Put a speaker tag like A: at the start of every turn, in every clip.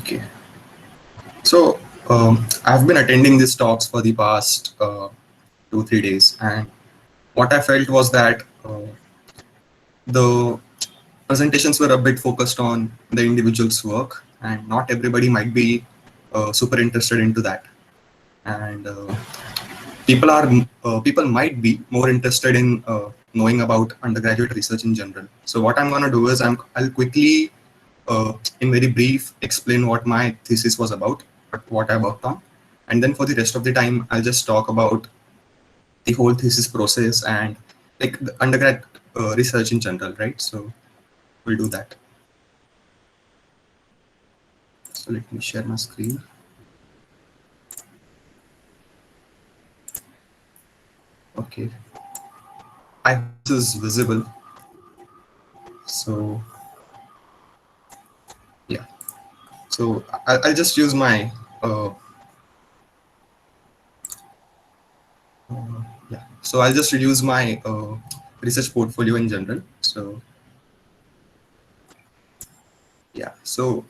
A: Okay. So I've been attending these talks for the past 2-3 days, and what I felt was that the presentations were a bit focused on the individual's work, and not everybody might be super interested into that. And people might be more interested in knowing about undergraduate research in general. So what I'm gonna do is I'll quickly, in very brief, explain what my thesis was about, what I worked on, and then for the rest of the time, I'll just talk about the whole thesis process and like the undergrad research in general, right? So we'll do that. So let me share my screen. Okay. I hope this is visible. So yeah. So I'll just use my yeah. So I'll just use my research portfolio in general. So yeah. So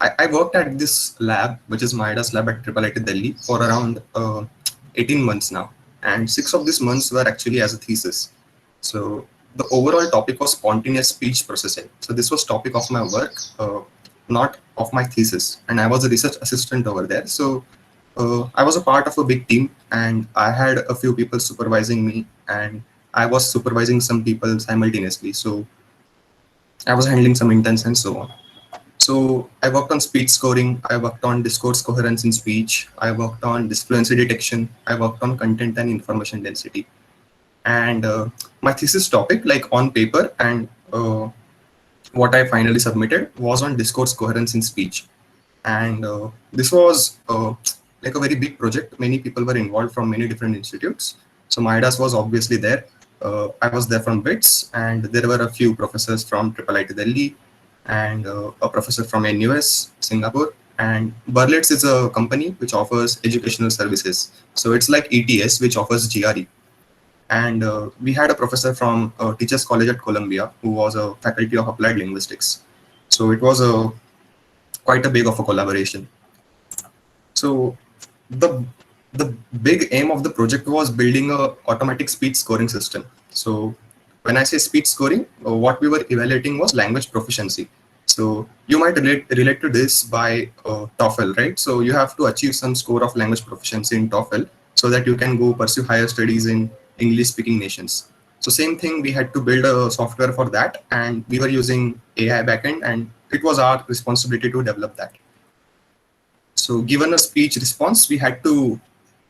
A: I worked at this lab, which is Maida's lab at IIIT Delhi, for around 18 months now, and 6 of these months were actually as a thesis. So the overall topic was spontaneous speech processing. So this was topic of my work, not of my thesis, and I was a research assistant over there. So I was a part of a big team, and I had a few people supervising me, and I was supervising some people simultaneously. So I was handling some interns and so on. So I worked on speech scoring, I worked on discourse coherence in speech, I worked on disfluency detection, I worked on content and information density. And my thesis topic, like on paper and what I finally submitted, was on discourse coherence in speech. And this was like a very big project. Many people were involved from many different institutes. So Maidas was obviously there. I was there from BITS, and there were a few professors from IIIT Delhi, and a professor from NUS, Singapore. And Berlitz is a company which offers educational services. So it's like ETS, which offers GRE. And we had a professor from Teachers College at Columbia who was a faculty of applied linguistics. So it was quite a big of a collaboration. So the the big aim of the project was building a automatic speech scoring system. So when I say speech scoring, what we were evaluating was language proficiency. So you might relate to this by TOEFL, right? So you have to achieve some score of language proficiency in TOEFL so that you can go pursue higher studies in English speaking nations. So same thing, we had to build a software for that, and we were using AI backend, and it was our responsibility to develop that. So given a speech response, we had to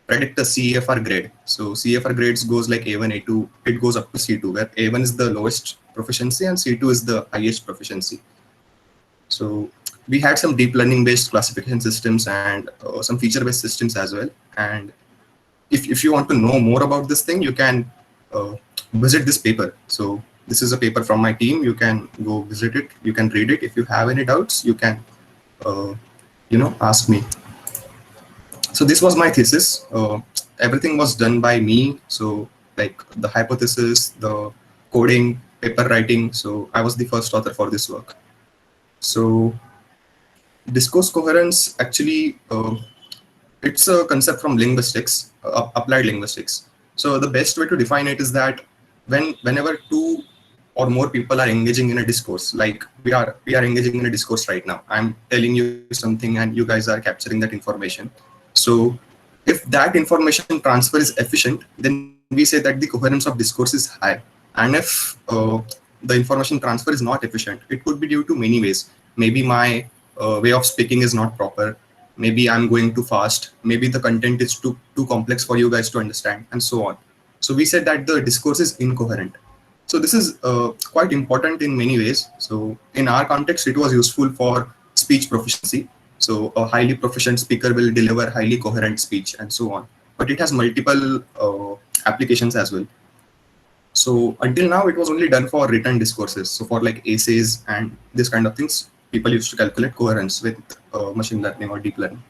A: predict the CEFR grade. So CEFR grades goes like A1, A2, it goes up to C2, where A1 is the lowest proficiency and C2 is the highest proficiency. So we had some deep learning based classification systems and some feature based systems as well. And if you want to know more about this thing, you can visit this paper. So this is a paper from my team. You can go visit it. You can read it. If you have any doubts, you can ask me. So this was my thesis. Everything was done by me. So like the hypothesis, the coding, paper writing. So I was the first author for this work. So discourse coherence, actually, it's a concept from linguistics, applied linguistics. So the best way to define it is that whenever two or more people are engaging in a discourse, like we are engaging in a discourse right now. I'm telling you something and you guys are capturing that information. So if that information transfer is efficient, then we say that the coherence of discourse is high. And if the information transfer is not efficient, it could be due to many ways. Maybe my way of speaking is not proper. Maybe I'm going too fast. Maybe the content is too complex for you guys to understand, and so on. So we said that the discourse is incoherent. So this is quite important in many ways. So in our context, it was useful for speech proficiency. So a highly proficient speaker will deliver highly coherent speech and so on. But it has multiple applications as well. So until now, it was only done for written discourses. So for like essays and this kind of things, people used to calculate coherence with machine learning or deep learning.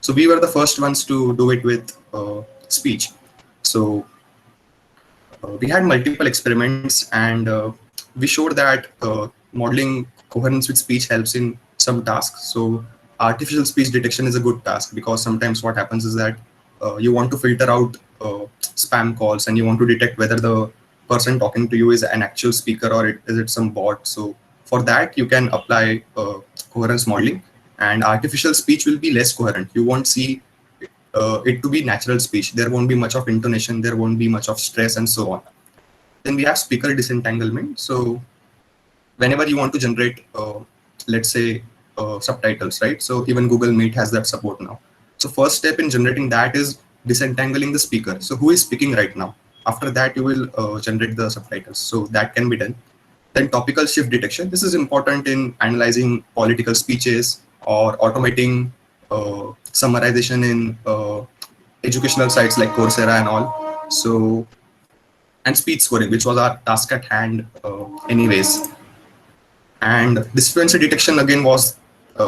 A: So we were the first ones to do it with speech. So we had multiple experiments, and we showed that modeling coherence with speech helps in some tasks. So artificial speech detection is a good task, because sometimes what happens is that you want to filter out spam calls, and you want to detect whether the person talking to you is an actual speaker or is it some bot. So for that, you can apply coherence modeling, and artificial speech will be less coherent. You won't see it to be natural speech. There won't be much of intonation, there won't be much of stress, and so on. Then we have speaker disentanglement. So whenever you want to generate, let's say, subtitles, right? So even Google Meet has that support now. So first step in generating that is disentangling the speaker. So who is speaking right now? After that, you will generate the subtitles. So that can be done. Then topical shift detection. This is important in analyzing political speeches or automating summarization in educational sites like Coursera and all. So, and speech scoring, which was our task at hand anyways. And this fluency detection again was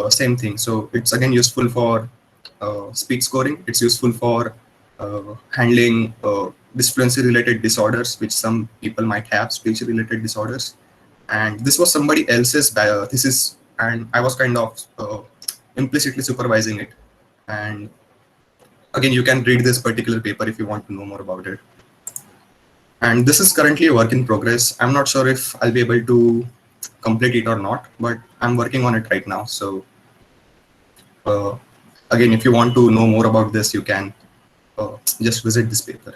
A: same thing. So it's again useful for speech scoring. It's useful for handling disfluency related disorders, which some people might have, speech related disorders. And this was somebody else's thesis, and I was kind of implicitly supervising it. And again, you can read this particular paper if you want to know more about it. And this is currently a work in progress. I'm not sure if I'll be able to complete it or not, but I'm working on it right now. So again, if you want to know more about this, you can just visit this paper.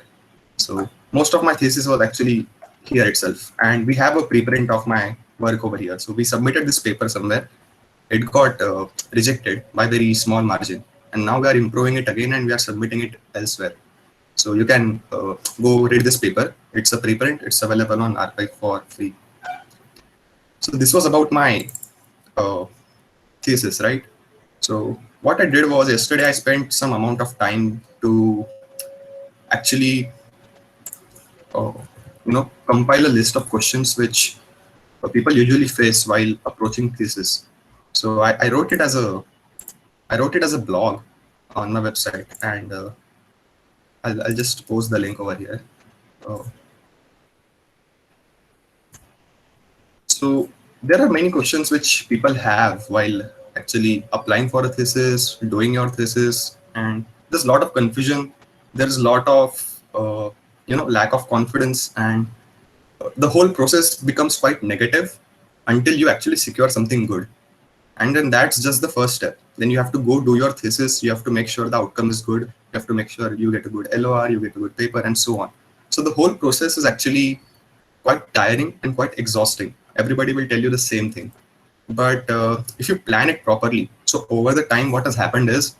A: So most of my thesis was actually here itself, and we have a preprint of my work over here. So we submitted this paper somewhere. It got rejected by very small margin, and now we are improving it again and we are submitting it elsewhere. So you can go read this paper. It's a preprint. It's available on arXiv for free. So this was about my thesis, right? So what I did was, yesterday I spent some amount of time to actually compile a list of questions which people usually face while approaching thesis. So I wrote it as a blog on my website, and I'll just post the link over here. So there are many questions which people have while actually applying for a thesis, doing your thesis, and there's a lot of confusion. There's a lot of lack of confidence, and the whole process becomes quite negative until you actually secure something good. And then that's just the first step. Then you have to go do your thesis. You have to make sure the outcome is good. You have to make sure you get a good LOR, you get a good paper, and so on. So the whole process is actually quite tiring and quite exhausting. Everybody will tell you the same thing. But if you plan it properly, so over the time, what has happened is,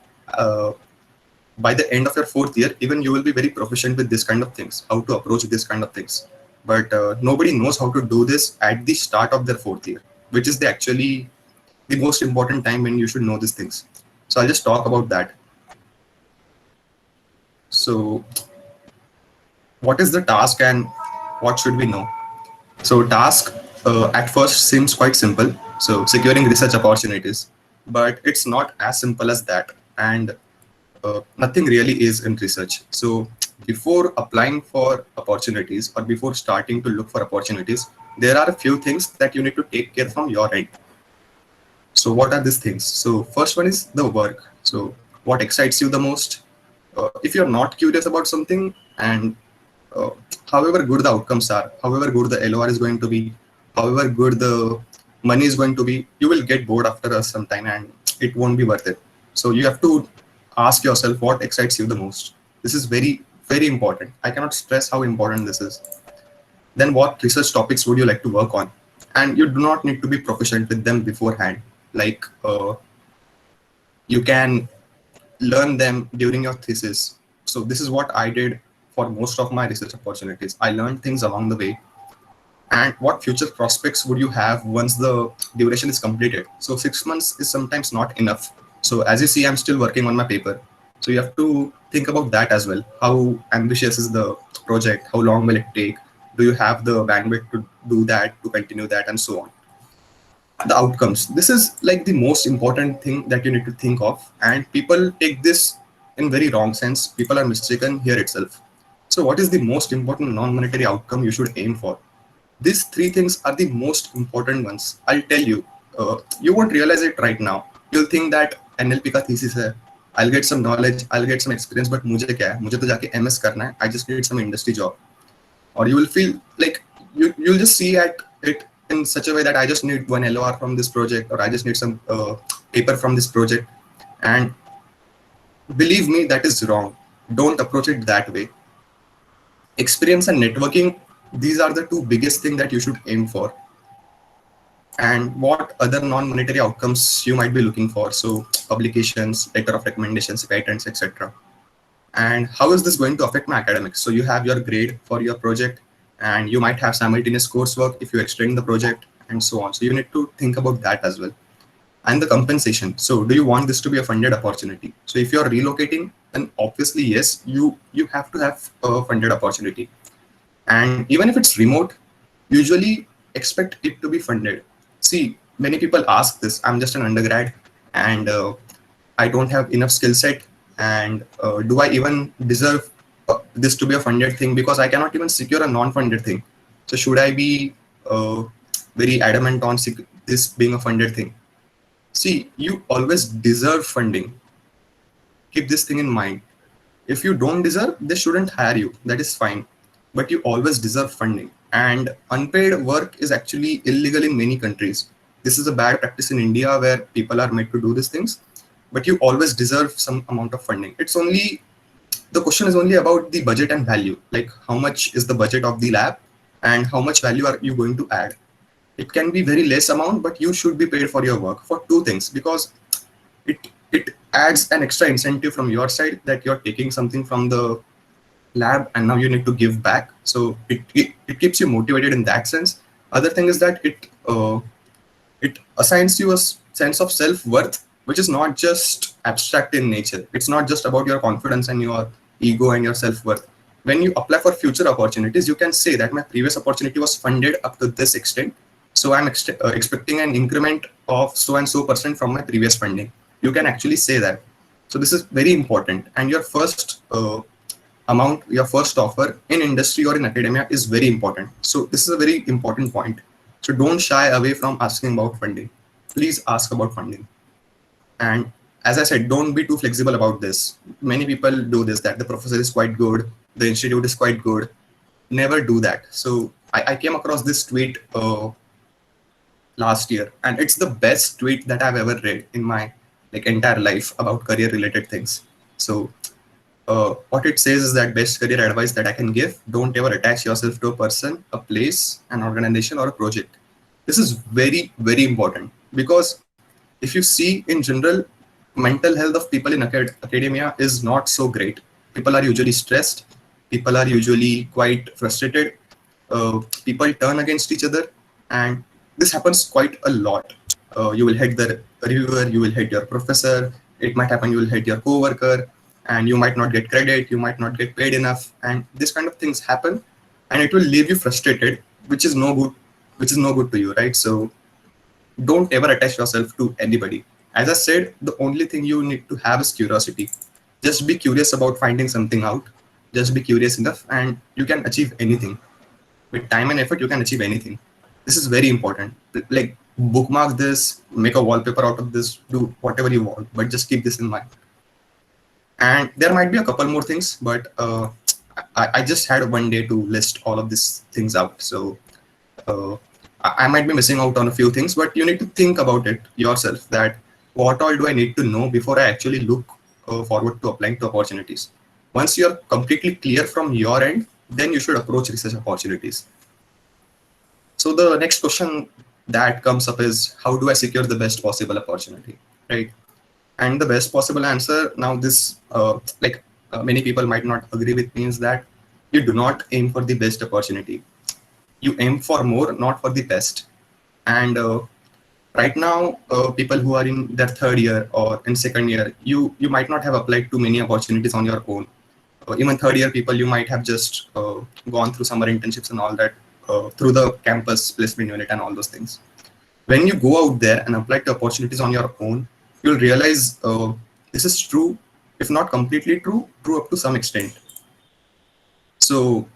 A: by the end of your 4th year, even you will be very proficient with this kind of things, how to approach this kind of things. But nobody knows how to do this at the start of their 4th year, which is actually the most important time when you should know these things. So I'll just talk about that. So what is the task and what should we know? So task at first seems quite simple. So securing research opportunities, but it's not as simple as that. And nothing really is in research. So before applying for opportunities or before starting to look for opportunities, there are a few things that you need to take care from your end. So what are these things? So first one is the work. So what excites you the most? If you're not curious about something, and however good the outcomes are, however good the LOR is going to be, however good the money is going to be, you will get bored after some time and it won't be worth it. So you have to ask yourself what excites you the most. This is very, very important. I cannot stress how important this is. Then what research topics would you like to work on? And you do not need to be proficient with them beforehand. Like you can learn them during your thesis. So this is what I did for most of my research opportunities. I learned things along the way. And what future prospects would you have once the duration is completed? So 6 months is sometimes not enough. So as you see, I'm still working on my paper. So you have to think about that as well. How ambitious is the project? How long will it take? Do you have the bandwidth to do that, to continue that, and so on? The outcomes. This is like the most important thing that you need to think of. And people take this in very wrong sense. People are mistaken here itself. So what is the most important non-monetary outcome you should aim for? These 3 things are the most important ones. I'll tell you, you won't realize it right now. You'll think that NLP का thesis है, I'll get some knowledge, I'll get some experience, but मुझे क्या है, मुझे तो जाके MS करना है, I just need some industry job. Or you will feel like you'll just see at it in such a way that I just need one LOR from this project, or I just need some paper from this project. And believe me, that is wrong. Don't approach it that way. Experience and networking, these are the two biggest things that you should aim for. And what other non-monetary outcomes you might be looking for? So publications, letter of recommendations, patents, etc. And how is this going to affect my academics? So you have your grade for your project, and you might have simultaneous coursework if you extend the project, and so on. So you need to think about that as well. And the compensation. So do you want this to be a funded opportunity? So if you're relocating, then obviously yes, you have to have a funded opportunity. And even if it's remote, usually expect it to be funded. See, many people ask this. I'm just an undergrad, and I don't have enough skill set, and do I even deserve this to be a funded thing, because I cannot even secure a non-funded thing? So should I be very adamant on this being a funded thing? See, you always deserve funding. Keep this thing in mind. If you don't deserve, they shouldn't hire you. That is fine. But you always deserve funding. And unpaid work is actually illegal in many countries. This is a bad practice in India, where people are made to do these things. But you always deserve some amount of funding. The question is only about the budget and value. Like, how much is the budget of the lab, and how much value are you going to add? It can be very less amount, but you should be paid for your work for two things, because it adds an extra incentive from your side that you're taking something from the lab and now you need to give back. So it keeps you motivated in that sense. Other thing is that it assigns you a sense of self-worth, which is not just abstract in nature. It's not just about your confidence and your ego and your self-worth. When you apply for future opportunities, you can say that my previous opportunity was funded up to this extent, so I'm expecting an increment of so and so % from my previous funding. You can actually say that. So this is very important. And your first amount, your first offer in industry or in academia is very important. So this is a very important point. So don't shy away from asking about funding. Please ask about funding. And as I said, don't be too flexible about this. Many people do this, that the professor is quite good, the institute is quite good. Never do that. So I came across this tweet last year, and it's the best tweet that I've ever read in my entire life about career related things. So what it says is that best career advice that I can give: don't ever attach yourself to a person, a place, an organization, or a project. This is very, very important, because if you see in general, mental health of people in academia is not so great. People are usually stressed. People are usually quite frustrated. People turn against each other, and this happens quite a lot. You will hate the reviewer, you will hate your professor. It might happen you will hate your coworker, and you might not get credit, you might not get paid enough, and this kind of things happen, and it will leave you frustrated, which is no good, to you, right? So don't ever attach yourself to anybody. As I said, the only thing you need to have is curiosity. Just be curious about finding something out. Just be curious enough, and you can achieve anything. With time and effort, you can achieve anything. This is very important. Like, bookmark this, make a wallpaper out of this, do whatever you want, but just keep this in mind. And there might be a couple more things, but I just had one day to list all of these things out. So I might be missing out on a few things, but you need to think about it yourself, that what all do I need to know before I actually look forward to applying to opportunities. Once you're completely clear from your end, then you should approach research opportunities. So the next question that comes up is, how do I secure the best possible opportunity, right? And the best possible answer, now this, many people might not agree with me, is that you do not aim for the best opportunity. You aim for more, not for the best. And right now, people who are in their third year or in second year, you might not have applied to many opportunities on your own. Even third year people, you might have just gone through summer internships and all that, through the campus placement unit and all those things. When you go out there and apply to opportunities on your own, you'll realize this is true, if not completely true up to some extent. So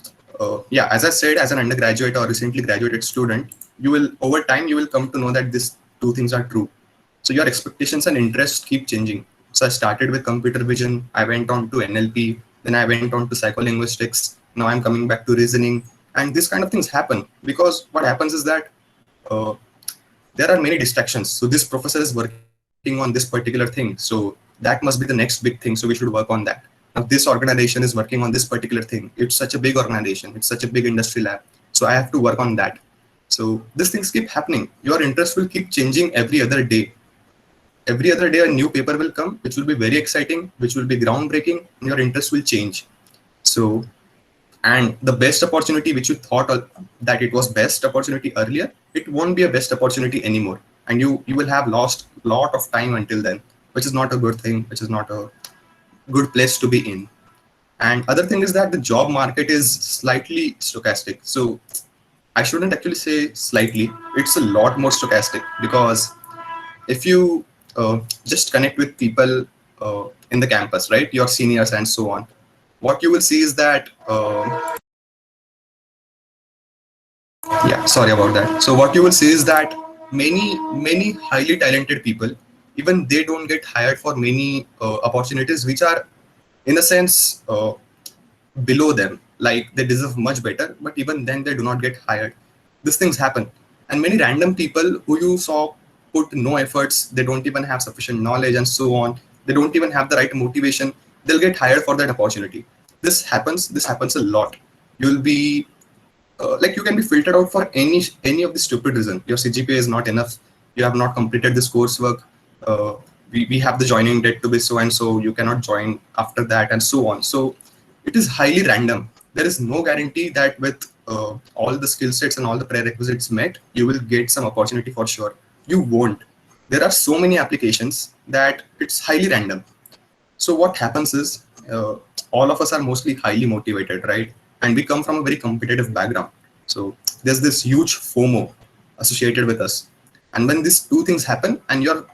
A: yeah, as I said, as an undergraduate or recently graduated student, over time you will come to know that these two things are true. So your expectations and interests keep changing. So I started with computer vision, I went on to NLP, then I went on to psycholinguistics. Now I'm coming back to reasoning, and these kind of things happen because what happens is that uh, there are many distractions. So this professor is working on this particular thing, so that must be the next big thing. So we should work on that. Now this organization is working on this particular thing. It's such a big organization. It's such a big industry lab. So I have to work on that. So these things keep happening. Your interest will keep changing every other day. Every other day, a new paper will come, which will be very exciting, which will be groundbreaking, and your interest will change. So, and the best opportunity which you thought that it was best opportunity earlier, it won't be a best opportunity anymore, and you will have lost a lot of time until then, which is not a good thing, which is not a good place to be in. And other thing is that the job market is slightly stochastic. So I shouldn't actually say slightly, it's a lot more stochastic, because if you just connect with people in the campus, right, your seniors and so on, what you will see is that yeah, sorry about that. So what you will see is that many highly talented people, even they don't get hired for many opportunities which are in a sense below them, like they deserve much better, but even then they do not get hired. These things happen. And many random people who you saw put no efforts, they don't even have sufficient knowledge and so on, they don't even have the right motivation, they'll get hired for that opportunity. This happens a lot. You'll be like, you can be filtered out for any of the stupid reason. Your CGPA is not enough, you have not completed this coursework, uh, we have the joining date to be so and so, you cannot join after that and so on. So it is highly random. There is no guarantee that with all the skill sets and all the prerequisites met, you will get some opportunity for sure. You won't. There are so many applications that it's highly random. So what happens is, all of us are mostly highly motivated, right? And we come from a very competitive background. So there's this huge FOMO associated with us. And when these two things happen and you're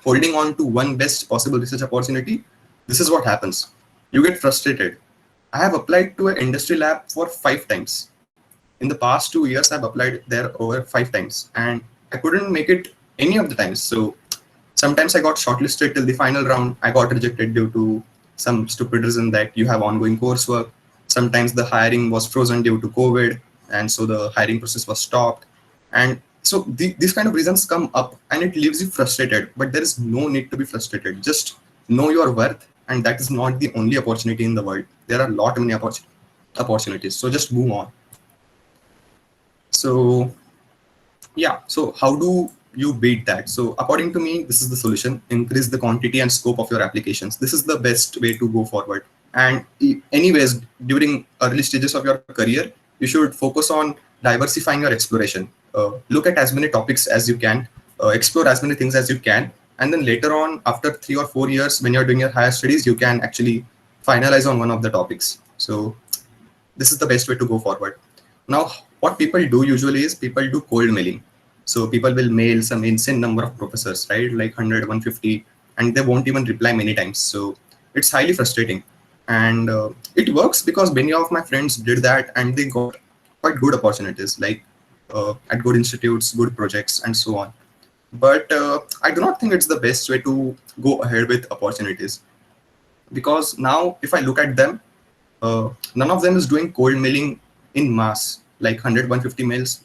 A: holding on to one best possible research opportunity, this is what happens. You get frustrated. I have applied to an industry lab for 5 times. In the past 2 years, I've applied there over 5 times, and I couldn't make it any of the times. So sometimes I got shortlisted till the final round. I got rejected due to some stupid reason that you have ongoing coursework. Sometimes the hiring was frozen due to COVID, and so the hiring process was stopped. And so these kind of reasons come up, and it leaves you frustrated. But there is no need to be frustrated. Just know your worth, and that is not the only opportunity in the world. There are a lot many opportunities. So just move on. So yeah, so how do you beat that? So according to me, this is the solution: increase the quantity and scope of your applications. This is the best way to go forward. And anyways, during early stages of your career, you should focus on diversifying your exploration. Look at as many topics as you can, explore as many things as you can, and then later on, after 3 or 4 years, when you're doing your higher studies, you can actually finalize on one of the topics. So this is the best way to go forward. Now, what people do usually is people do cold mailing. So people will mail some insane number of professors, right? Like 100, 150, and they won't even reply many times. So it's highly frustrating. And it works because many of my friends did that and they got quite good opportunities, like at good institutes, good projects, and so on. But I do not think it's the best way to go ahead with opportunities, because now if I look at them, none of them is doing cold mailing in mass, like 100, 150 mails.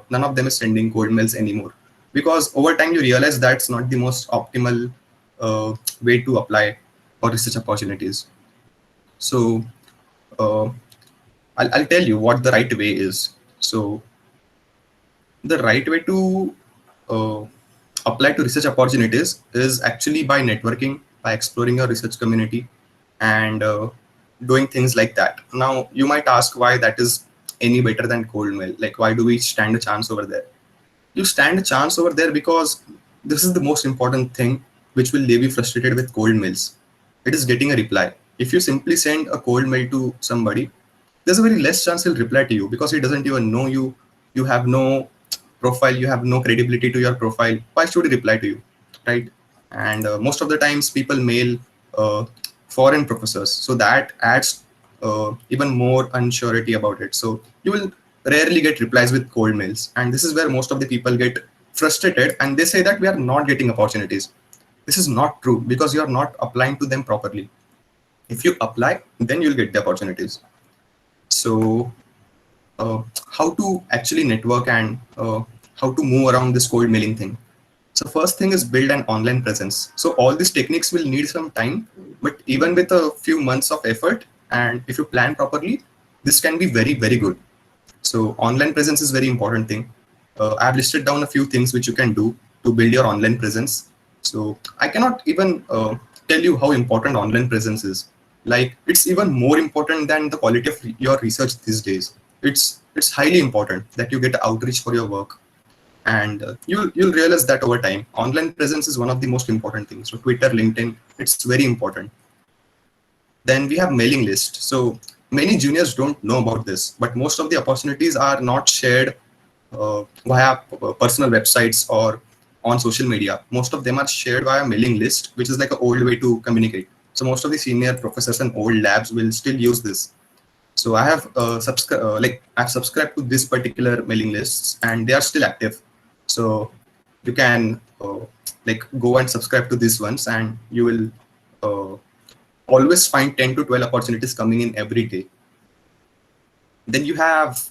A: None of them is sending cold mails anymore, because over time you realize that's not the most optimal way to apply for research opportunities. So uh, I'll tell you what the right way is. So the right way to uh, apply to research opportunities is actually by networking, by exploring your research community, and doing things like that. Now, you might ask why that is any better than cold mail. Like, why do we stand a chance over there? You stand a chance over there because this is the most important thing which will leave you frustrated with cold mails. It is getting a reply. If you simply send a cold mail to somebody, there's a very less chance he'll reply to you, because he doesn't even know you. You have no profile, you have no credibility to your profile. Why should he reply to you, right? And most of the times people mail uh, foreign professors, so that adds even more unsurety about it. So you will rarely get replies with cold mails, and this is where most of the people get frustrated and they say that we are not getting opportunities. This is not true because you are not applying to them properly. If you apply, then you'll get the opportunities. So how to actually network and how to move around this cold mailing thing. So first thing is build an online presence. So all these techniques will need some time, but even with a few months of effort and if you plan properly, this can be very, very good. So online presence is very important thing. I've listed down a few things which you can do to build your online presence. So I cannot even tell you how important online presence is. Like it's even more important than the quality of your research these days. It's highly important that you get outreach for your work, and you'll realize that over time online presence is one of the most important things. So Twitter, LinkedIn, it's very important. Then we have mailing list. So many juniors don't know about this, but most of the opportunities are not shared via personal websites or on social media. Most of them are shared via mailing list, which is like an old way to communicate. So most of the senior professors and old labs will still use this. So I have I've subscribed to this particular mailing lists, and they are still active. So you can go and subscribe to these ones, and you will always find 10 to 12 opportunities coming in every day. Then you have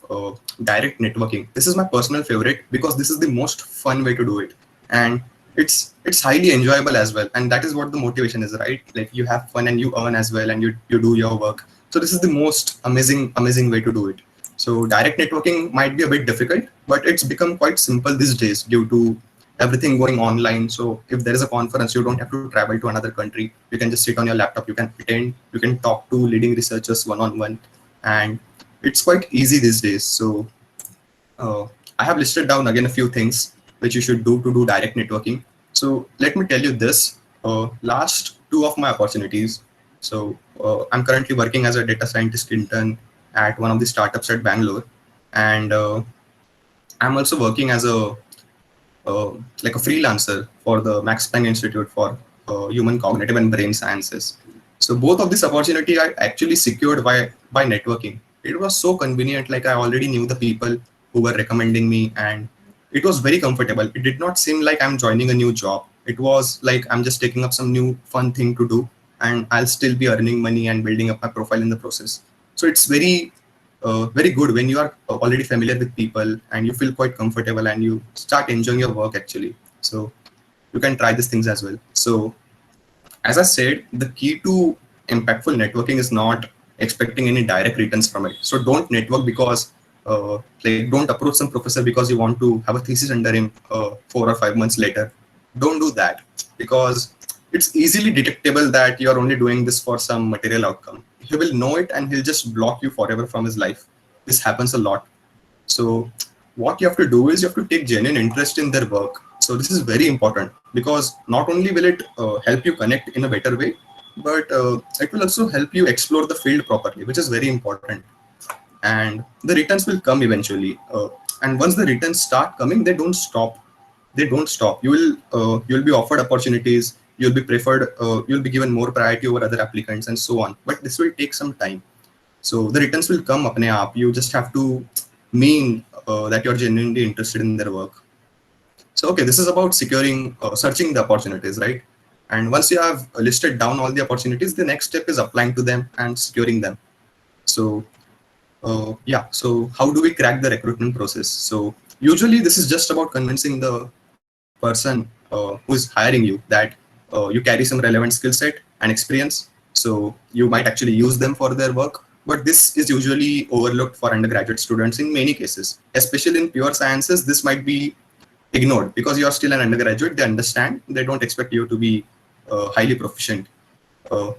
A: direct networking. This is my personal favorite because this is the most fun way to do it, and it's highly enjoyable as well. And that is what the motivation is, right? Like you have fun and you earn as well, and you do your work. So this is the most amazing way to do it. So direct networking might be a bit difficult, but it's become quite simple these days due to everything going online. So if there is a conference, you don't have to travel to another country. You can just sit on your laptop, you can attend, you can talk to leading researchers one-on-one, and it's quite easy these days. So I have listed down again a few things which you should do to do direct networking. So let me tell you this, last two of my opportunities. So I'm currently working as a data scientist intern at one of the startups at Bangalore, and I'm also working as a freelancer for the Max Planck Institute for Human Cognitive and Brain Sciences. So both of this opportunity I actually secured by networking. It was so convenient. Like I already knew the people who were recommending me, and it was very comfortable. It did not seem like I'm joining a new job. It was like I'm just taking up some new fun thing to do, and I'll still be earning money and building up my profile in the process. So it's very good when you are already familiar with people and you feel quite comfortable and you start enjoying your work actually. So you can try these things as well. So as I said, the key to impactful networking is not expecting any direct returns from it. So don't network because don't approach some professor because you want to have a thesis under him 4 or 5 months later. Don't do that, because it's easily detectable that you're only doing this for some material outcome. He will know it and he'll just block you forever from his life. This happens a lot. So what you have to do is you have to take genuine interest in their work. So this is very important, because not only will it help you connect in a better way, but it will also help you explore the field properly, which is very important. And the returns will come eventually. And once the returns start coming, they don't stop. They don't stop. You'll be offered opportunities. You'll be preferred. You'll be given more priority over other applicants, and so on. But this will take some time. So the returns will come apne aap. You just have to mean that you're genuinely interested in their work. So okay, this is about searching the opportunities, right? And once you have listed down all the opportunities, the next step is applying to them and securing them. So yeah, so how do we crack the recruitment process? So usually this is just about convincing the person who is hiring you that you carry some relevant skill set and experience. So you might actually use them for their work. But this is usually overlooked for undergraduate students in many cases, especially in pure sciences. This might be ignored because you are still an undergraduate. They understand. They don't expect you to be highly proficient.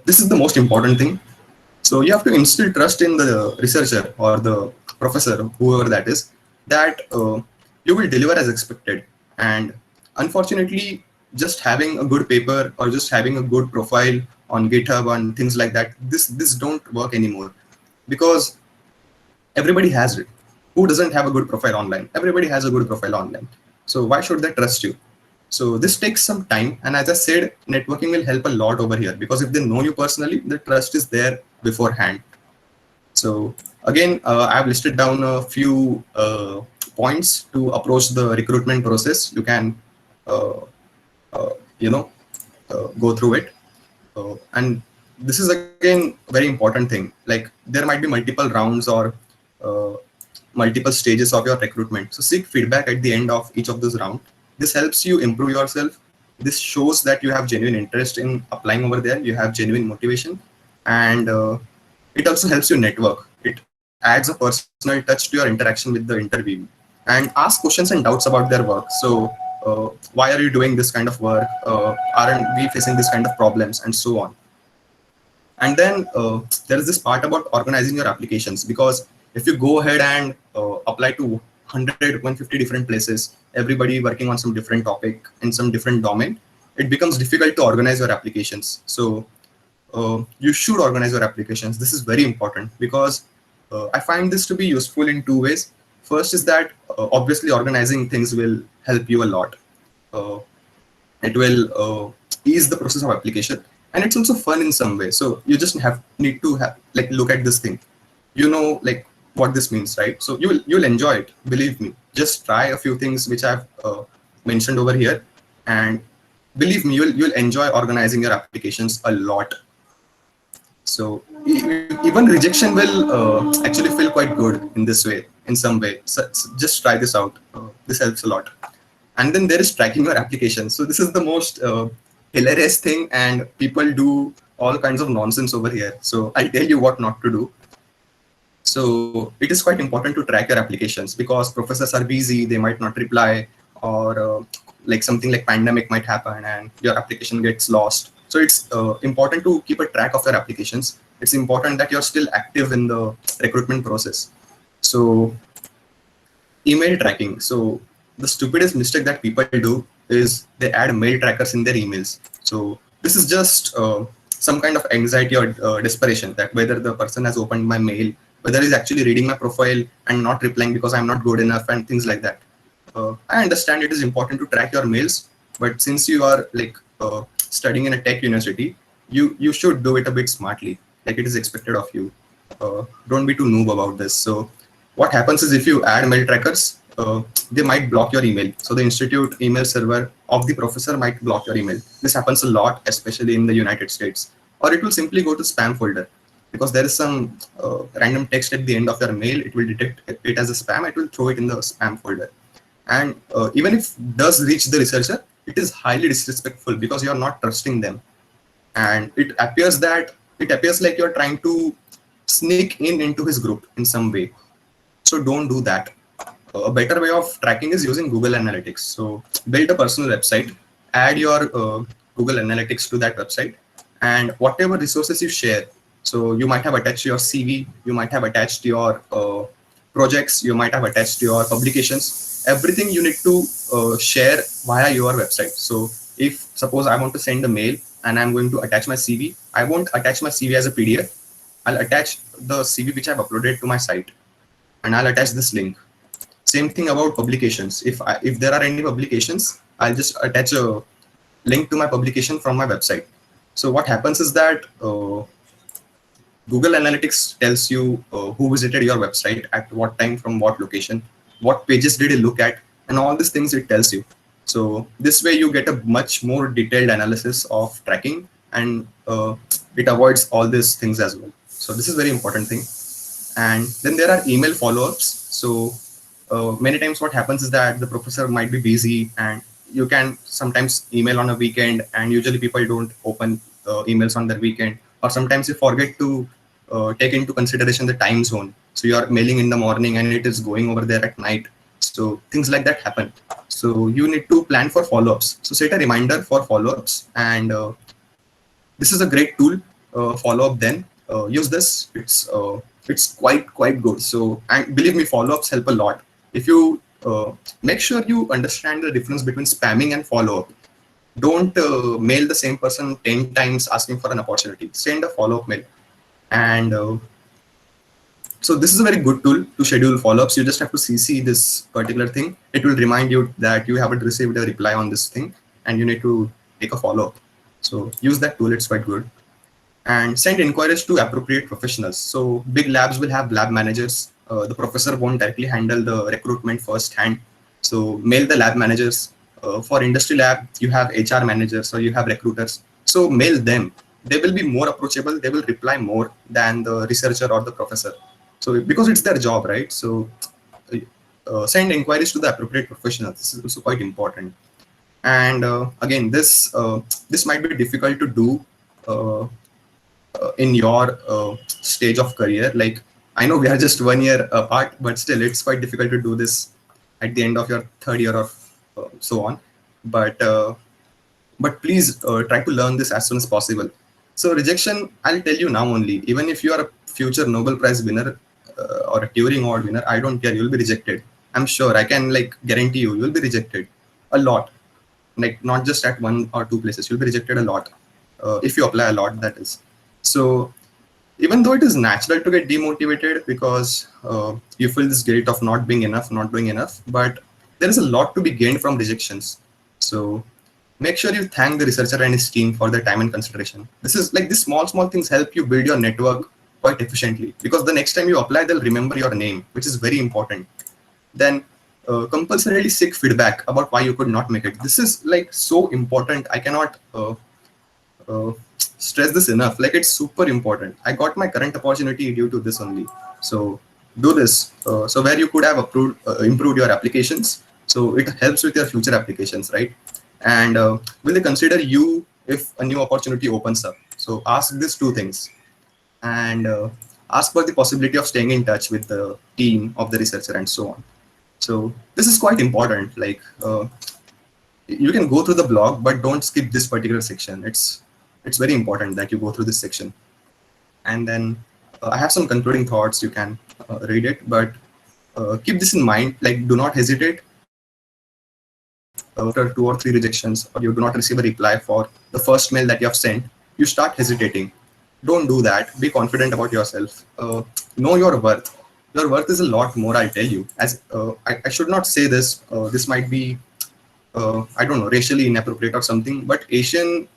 A: This is the most important thing. So you have to instill trust in the researcher or the professor, whoever that is, that you will deliver as expected. And unfortunately, just having a good paper or just having a good profile on GitHub and things like that, this don't work anymore, because everybody has it. Who doesn't have a good profile online? Everybody has a good profile online. So why should they trust you? So this takes some time. And as I said, networking will help a lot over here, because if they know you personally, the trust is there beforehand. So again, I've listed down a few points to approach the recruitment process. You can, uh, you know, go through it. And this is again very important thing. Like there might be multiple rounds or uh, multiple stages of your recruitment. So seek feedback at the end of each of those rounds. This helps you improve yourself. This shows that you have genuine interest in applying over there. You have genuine motivation, and it also helps you network. It adds a personal touch to your interaction with the interview, and ask questions and doubts about their work. So, why are you doing this kind of work? Aren't we facing this kind of problems, and so on. And then there is this part about organizing your applications, because if you go ahead and apply to 150 different places, everybody working on some different topic in some different domain, it becomes difficult to organize your applications. So you should organize your applications. This is very important, because I find this to be useful in two ways. First is that obviously organizing things will help you a lot. Uh, it will ease the process of application, and it's also fun in some way. So you just need to have, like, look at this thing, like what this means, right? So you'll enjoy it, believe me. Just try a few things which I've mentioned over here, and believe me, you'll enjoy organizing your applications a lot. So even rejection will actually feel quite good in this way, in some way. So just try this out. This helps a lot. And then there is tracking your application. So this is the most hilarious thing, and people do all kinds of nonsense over here. So I'll tell you what not to do. So it is quite important to track your applications, because professors are busy, they might not reply, or like something like pandemic might happen and your application gets lost. So it's important to keep a track of your applications. It's important that you're still active in the recruitment process. So email tracking. So the stupidest mistake that people do is they add mail trackers in their emails. So this is just some kind of anxiety or desperation, that whether the person has opened my mail, whether he's actually reading my profile and not replying because I'm not good enough, and things like that. I understand it is important to track your mails, but since you are like studying in a tech university, you should do it a bit smartly, like it is expected of you. Don't be too noob about this. So what happens is, if you add mail trackers, they might block your email. So the institute email server of the professor might block your email. This happens a lot, especially in the United States. Or it will simply go to spam folder, because there is some random text at the end of your mail. It will detect it as a spam. It will throw it in the spam folder. And even if it does reach the researcher, it is highly disrespectful, because you are not trusting them. And it appears like you're trying to sneak into his group in some way. So don't do that. A better way of tracking is using Google Analytics. So build a personal website, add your Google Analytics to that website, and whatever resources you share. So you might have attached your CV, you might have attached your projects, you might have attached your publications. Everything you need to share via your website. So if suppose I want to send a mail and I'm going to attach my CV, I won't attach my CV as a PDF. I'll attach the CV which I've uploaded to my site, and I'll attach this link. Same thing about publications. If there are any publications, I'll just attach a link to my publication from my website. So what happens is that Google Analytics tells you who visited your website, at what time, from what location, what pages did he look at, and all these things it tells you. So this way you get a much more detailed analysis of tracking, and it avoids all these things as well. So this is very important thing. And then there are email follow-ups. So many times what happens is that the professor might be busy, and you can sometimes email on a weekend, and usually people don't open emails on their weekend. Or sometimes you forget to take into consideration the time zone. So you are mailing in the morning and it is going over there at night. So things like that happen. So you need to plan for follow-ups. So set a reminder for follow-ups, and this is a great tool. Follow-up then. Use this. It's quite good. So, and believe me, follow-ups help a lot. If you make sure you understand the difference between spamming and follow-up. Don't mail the same person 10 times asking for an opportunity. Send a follow-up mail. And so this is a very good tool to schedule follow-ups. You just have to CC this particular thing. It will remind you that you haven't received a reply on this thing, and you need to take a follow-up. So use that tool. It's quite good. And send inquiries to appropriate professionals. So big labs will have lab managers. The professor won't directly handle the recruitment firsthand. So mail the lab managers. For industry lab, you have HR managers or you have recruiters. So mail them. They will be more approachable. They will reply more than the researcher or the professor. So because it's their job, right? So send inquiries to the appropriate professionals. This is also quite important. And again, this might be difficult to do uh, in your stage of career. Like, I know we are just 1 year apart, but still it's quite difficult to do this at the end of your third year or so on. But uh, but please try to learn this as soon as possible. So rejection, I'll tell you now only, even if you are a future Nobel Prize winner or a Turing Award winner, I don't care, you'll be rejected. I'm sure, I can like guarantee you'll be rejected a lot. Like, not just at one or two places, you'll be rejected a lot if you apply a lot, that is. So even though it is natural to get demotivated because you feel this guilt of not being enough, not doing enough, but there is a lot to be gained from rejections. So make sure you thank the researcher and his team for their time and consideration. This is like, these small things help you build your network quite efficiently, because the next time you apply, they'll remember your name, which is very important. Then compulsorily seek feedback about why you could not make it. This is like so important. I cannot stress this enough. Like, it's super important. I got my current opportunity due to this only. So do this. So where you could have improved your applications. So it helps with your future applications, right? And will they consider you if a new opportunity opens up? So ask these two things. And ask for the possibility of staying in touch with the team of the researcher and so on. So this is quite important. Like, you can go through the blog, but don't skip this particular section. It's very important that you go through this section. And then I have some concluding thoughts. You can read it, but keep this in mind. Like, do not hesitate after 2 or 3 rejections, or you do not receive a reply for the first mail that you have sent. You start hesitating. Don't do that. Be confident about yourself. Know your worth. Your worth is a lot more, I'll tell you. As I should not say this. This might be I don't know, racially inappropriate or something, but Asian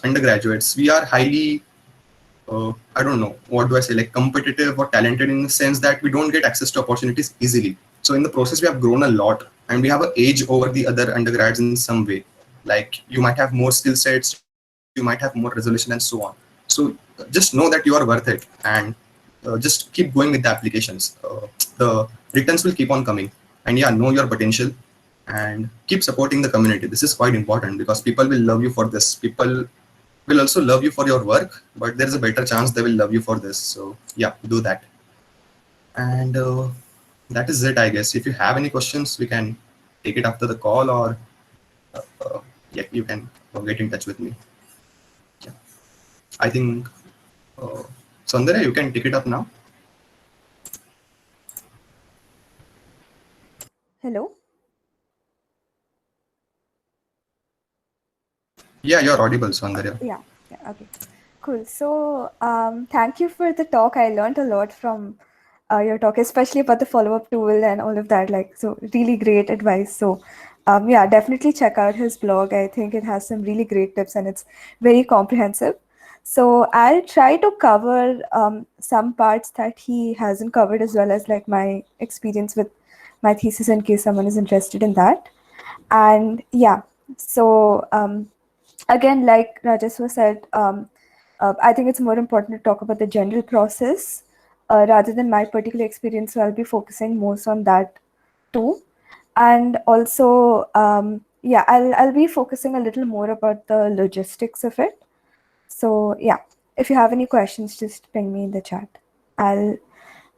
A: undergraduates, we are highly, I don't know, what do I say, like competitive or talented, in the sense that we don't get access to opportunities easily. So in the process, we have grown a lot, and we have an edge over the other undergrads in some way. Like, you might have more skill sets, you might have more resolution and so on. So just know that you are worth it, and just keep going with the applications. The returns will keep on coming. And yeah, know your potential and keep supporting the community. This is quite important, because people will love you for this. People will also love you for your work, but there's a better chance they will love you for this. So yeah, do that. And that is it, I guess. If you have any questions, we can take it after the call, or yeah, you can get in touch with me. Yeah, I think uh, Soundarya, you can take it up now.
B: Hello?
A: Yeah, you're audible, Soundarya.
B: Yeah, okay. Cool. So, thank you for the talk. I learned a lot from your talk, especially about the follow-up tool and all of that. Like, so really great advice. So, yeah, definitely check out his blog. I think it has some really great tips and it's very comprehensive. So I'll try to cover some parts that he hasn't covered, as well as like my experience with my thesis, in case someone is interested in that. And yeah, so again, like Rajaswa said, I think it's more important to talk about the general process rather than my particular experience. So I'll be focusing most on that too. And also, yeah, I'll be focusing a little more about the logistics of it. So yeah, if you have any questions, just ping me in the chat.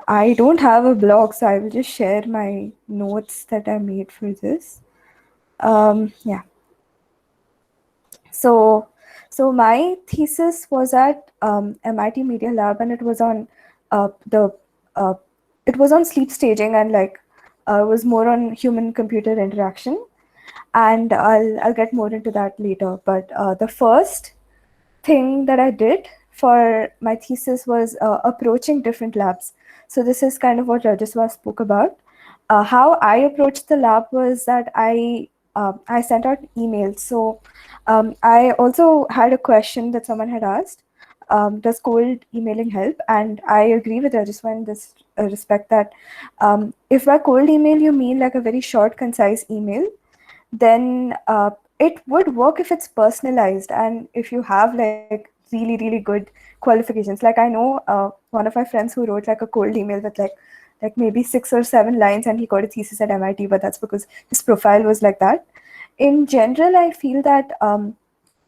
B: I don't have a blog, so I will just share my notes that I made for this. Yeah. So, so my thesis was at MIT Media Lab, and it was on the uh, it was on sleep staging, and like it was more on human-computer interaction. And I'll get more into that later. But the first thing that I did for my thesis was approaching different labs. So this is kind of what Rajaswa spoke about. How I approached the lab was that I sent out emails. So I also had a question that someone had asked. does cold emailing help? And I agree with Rajaswa in this respect that if by cold email you mean like a very short, concise email, then it would work if it's personalized and if you have like really, really good qualifications. Like I know one of my friends who wrote like a cold email with like maybe 6 or 7 lines, and he got a thesis at MIT, but that's because his profile was like that. In general, I feel that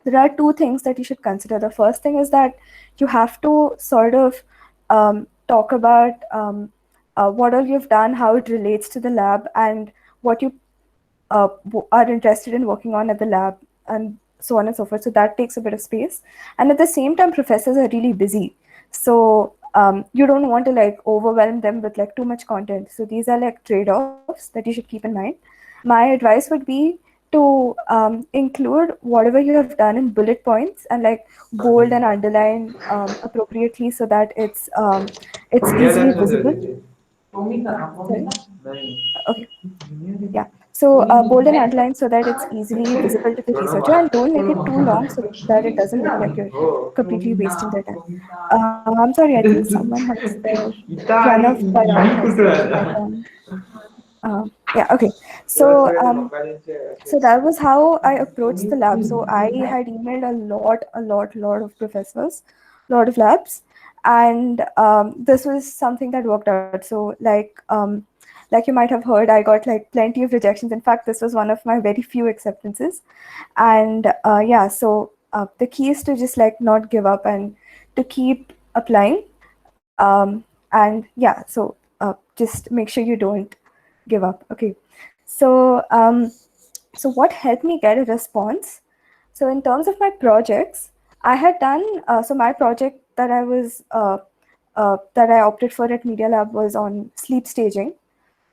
B: there are two things that you should consider. The first thing is that you have to sort of talk about what all you've done, how it relates to the lab, and what you are interested in working on at the lab, and so on and so forth. So that takes a bit of space. And at the same time, professors are really busy. So you don't want to like overwhelm them with like too much content. So these are like trade-offs that you should keep in mind. My advice would be to include whatever you have done in bullet points and like bold and underline appropriately so that it's easily visible. Sorry. Okay. Yeah. So bold and underline so that it's easily visible to the researcher, and don't make it too long so that it doesn't look like you're completely wasting their time. I'm sorry, I think someone has their runner biology has taken my turn. Yeah, okay. So so that was how I approached the lab. So I had emailed a lot of professors, a lot of labs, and this was something that worked out. So like you might have heard, I got like plenty of rejections. In fact, this was one of my very few acceptances. And yeah, so the key is to just like not give up and to keep applying. And yeah, so just make sure you don't give up. Okay. So so what helped me get a response? So in terms of my projects, I had done so my project that I opted for at Media Lab was on sleep staging,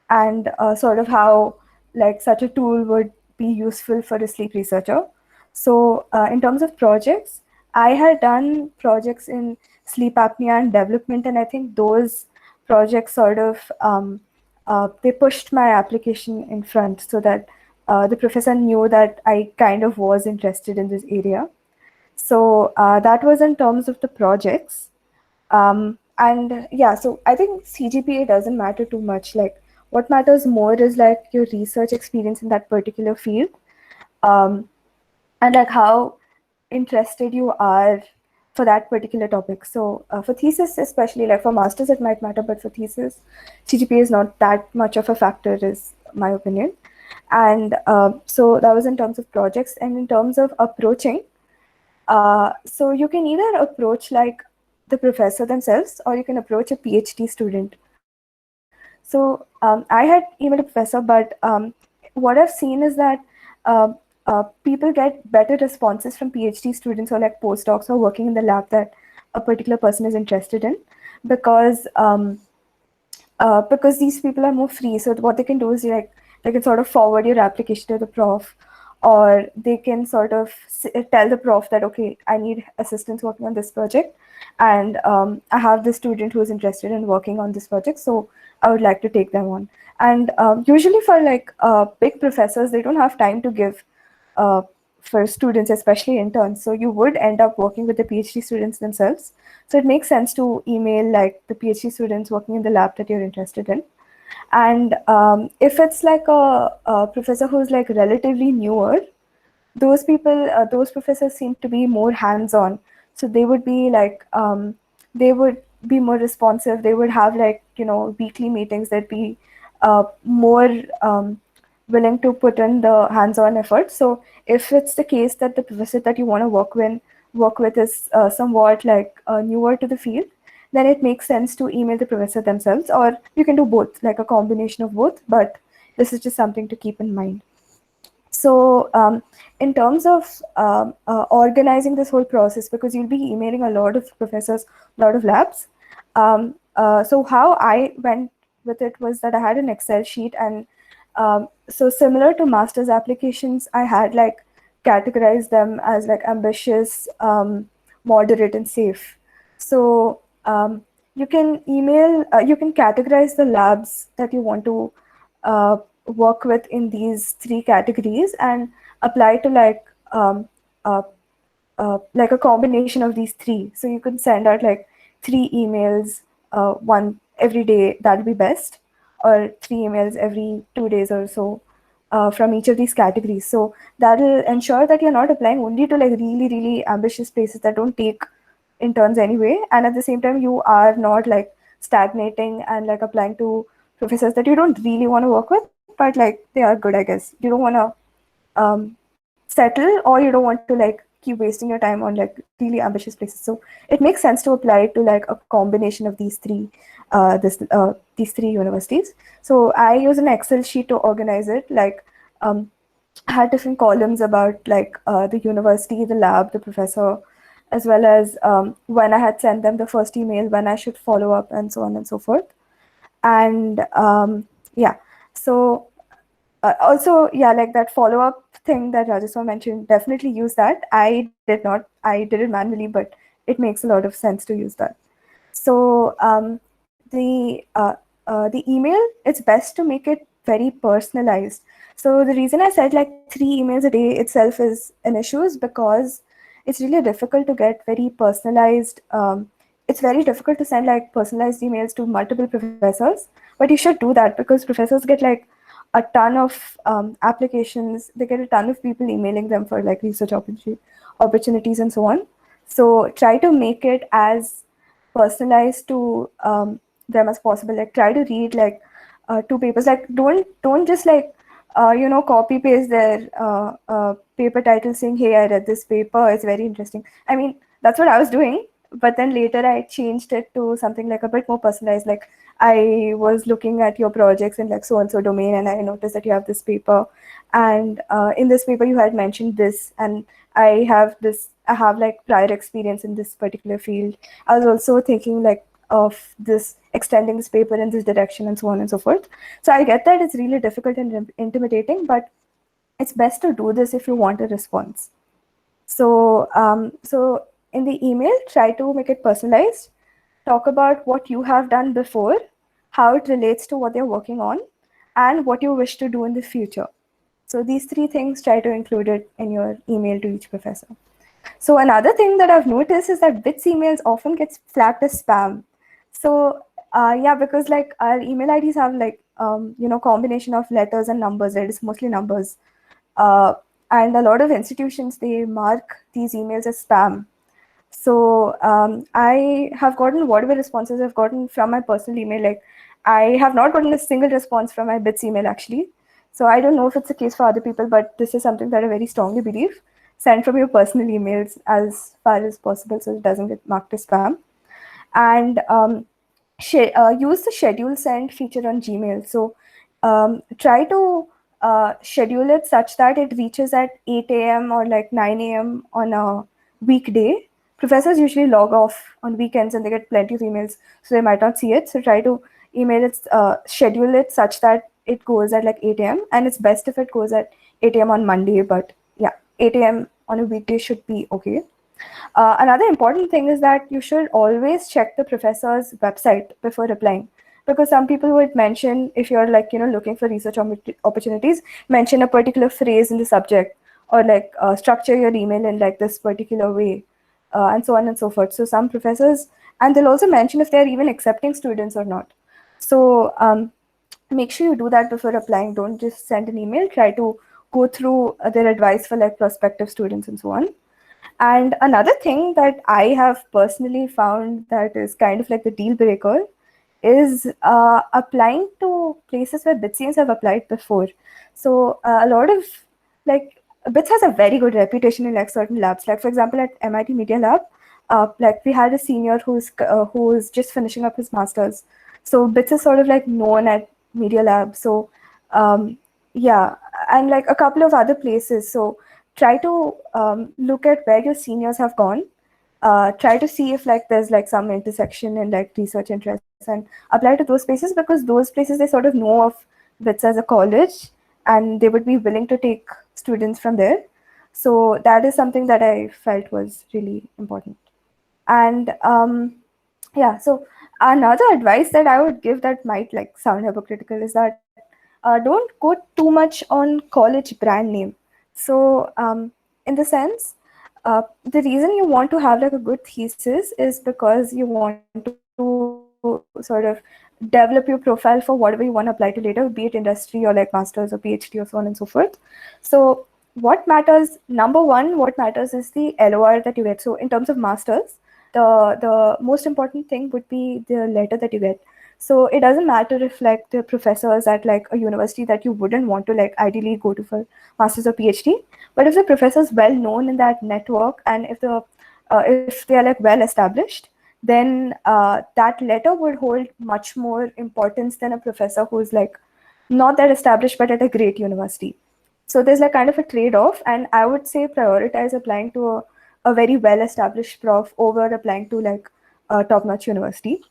B: and sort of how like such a tool would be useful for a sleep researcher. So in terms of projects, I had done projects in sleep apnea and development, and I think those projects sort of they pushed my application in front so that the professor knew that I kind of was interested in this area. So that was in terms of the projects. And yeah, so I think CGPA doesn't matter too much. Like what matters more is like your research experience in that particular field, um, and like how interested you are for that particular topic. So for thesis, especially like for masters, it might matter, but for thesis, CGPA is not that much of a factor, is my opinion. And so that was in terms of projects, and in terms of approaching. So you can either approach like the professor themselves, or you can approach a PhD student. So I had emailed a professor, but what I've seen is that uh, people get better responses from PhD students or like postdocs or working in the lab that a particular person is interested in, because because these people are more free. So what they can do is like they can sort of forward your application to the prof, or they can sort of tell the prof that okay, I need assistance working on this project, and I have this student who is interested in working on this project, so I would like to take them on. And usually for like big professors, they don't have time to give uh, for students, especially interns. So you would end up working with the PhD students themselves. So it makes sense to email like the PhD students working in the lab that you're interested in. And if it's like a professor who's like relatively newer, those people, those professors seem to be more hands-on. So they would be like, they would be more responsive. They would have like, you know, weekly meetings. They'd be more willing to put in the hands-on effort. So if it's the case that the professor that you want to work with is somewhat like newer to the field, then it makes sense to email the professor themselves, or you can do both, like a combination of both. But this is just something to keep in mind. So in terms of organizing this whole process, because you'll be emailing a lot of professors, a lot of labs. So how I went with it was that I had an Excel sheet, and so similar to master's applications, I had like categorized them as like ambitious, moderate, and safe. So you can you can categorize the labs that you want to work with in these three categories and apply to like um, uh, like a combination of these three. So you could send out like 3 emails, one every day, that'd be best, or 3 emails every 2 days or so, from each of these categories. So that'll ensure that you're not applying only to like really, really ambitious places that don't take interns anyway. And at the same time, you are not like stagnating and like applying to professors that you don't really want to work with, but like they are good, I guess. You don't want to settle, or you don't want to like keep wasting your time on like really ambitious places. So it makes sense to apply to like a combination of these three universities. So I use an Excel sheet to organize it. Like, I had different columns about like the university, the lab, the professor, as well as when I had sent them the first email, when I should follow up, and so on and so forth. And yeah, so also, yeah, like that follow up thing that Rajaswa mentioned, definitely use that. I did not, I did it manually, but it makes a lot of sense to use that. So the email, it's best to make it very personalized. So the reason I said like 3 emails a day itself is an issue is because it's really difficult to get very personalized. It's very difficult to send like personalized emails to multiple professors, but you should do that because professors get like a ton of applications. They get a ton of people emailing them for like research opportunities and so on. So try to make it as personalized to them as possible. Like try to read like 2 papers. Like don't just like copy paste their paper title saying, "Hey, I read this paper. It's very interesting." I mean, that's what I was doing. But then later I changed it to something like a bit more personalized. Like I was looking at your projects in like so and so domain, and I noticed that you have this paper, and in this paper you had mentioned this, and I have this. I have like prior experience in this particular field. I was also thinking like of this extending this paper in this direction and so on and so forth. So I get that it's really difficult and intimidating, but it's best to do this if you want a response. So in the email, try to make it personalized. Talk about what you have done before, how it relates to what they're working on, and what you wish to do in the future. So these 3 things, try to include it in your email to each professor. So another thing that I've noticed is that BITS emails often gets flagged as spam. So yeah, because like our email IDs have like combination of letters and numbers, right? It's mostly numbers. Uh, and a lot of institutions, they mark these emails as spam. So I have gotten whatever responses I've gotten from my personal email. Like I have not gotten a single response from my BITS email actually. So I don't know if it's the case for other people, but this is something that I very strongly believe. Send from your personal emails as far as possible so it doesn't get marked as spam. And use the schedule send feature on Gmail. So try to schedule it such that it reaches at 8 a.m. or like 9 a.m. on a weekday. Professors usually log off on weekends and they get plenty of emails, so they might not see it. So try to schedule it such that it goes at like 8 a.m. And it's best if it goes at 8 a.m. on Monday, but yeah, 8 a.m. on a weekday should be okay. Another important thing is that you should always check the professor's website before applying, because some people would mention, if you're like looking for research opportunities, mention a particular phrase in the subject, or like structure your email in like this particular way, and so on and so forth. So some professors, and they'll also mention if they're even accepting students or not. So make sure you do that before applying. Don't just send an email. Try to go through their advice for like prospective students and so on. And another thing that I have personally found that is kind of like the deal breaker is applying to places where BITSians have applied before. So a lot of like BITS has a very good reputation in like certain labs. Like for example, at MIT Media Lab, like we had a senior who's just finishing up his masters. So BITS is sort of like known at Media Lab. So yeah, and like a couple of other places. So try to look at where your seniors have gone. Try to see if like there's like some intersection in like research interests, and apply to those places, because those places, they sort of know of BITS as a college and they would be willing to take students from there. So that is something that I felt was really important. And yeah, so another advice that I would give that might like sound hypocritical is that don't go too much on college brand name. So in the sense, the reason you want to have like a good thesis is because you want to sort of develop your profile for whatever you want to apply to later, be it industry or like masters or PhD or so on and so forth. So what matters, number one, what matters is the LOR that you get. So in terms of masters, the most important thing would be the letter that you get. So it doesn't matter if like the professors at like a university that you wouldn't want to like ideally go to for masters or PhD, but if the professor is well known in that network, and if they are like well established, then that letter would hold much more importance than a professor who's like not that established but at a great university. So there's like kind of a trade-off, and I would say prioritize applying to a very well-established prof over applying to like a top-notch university.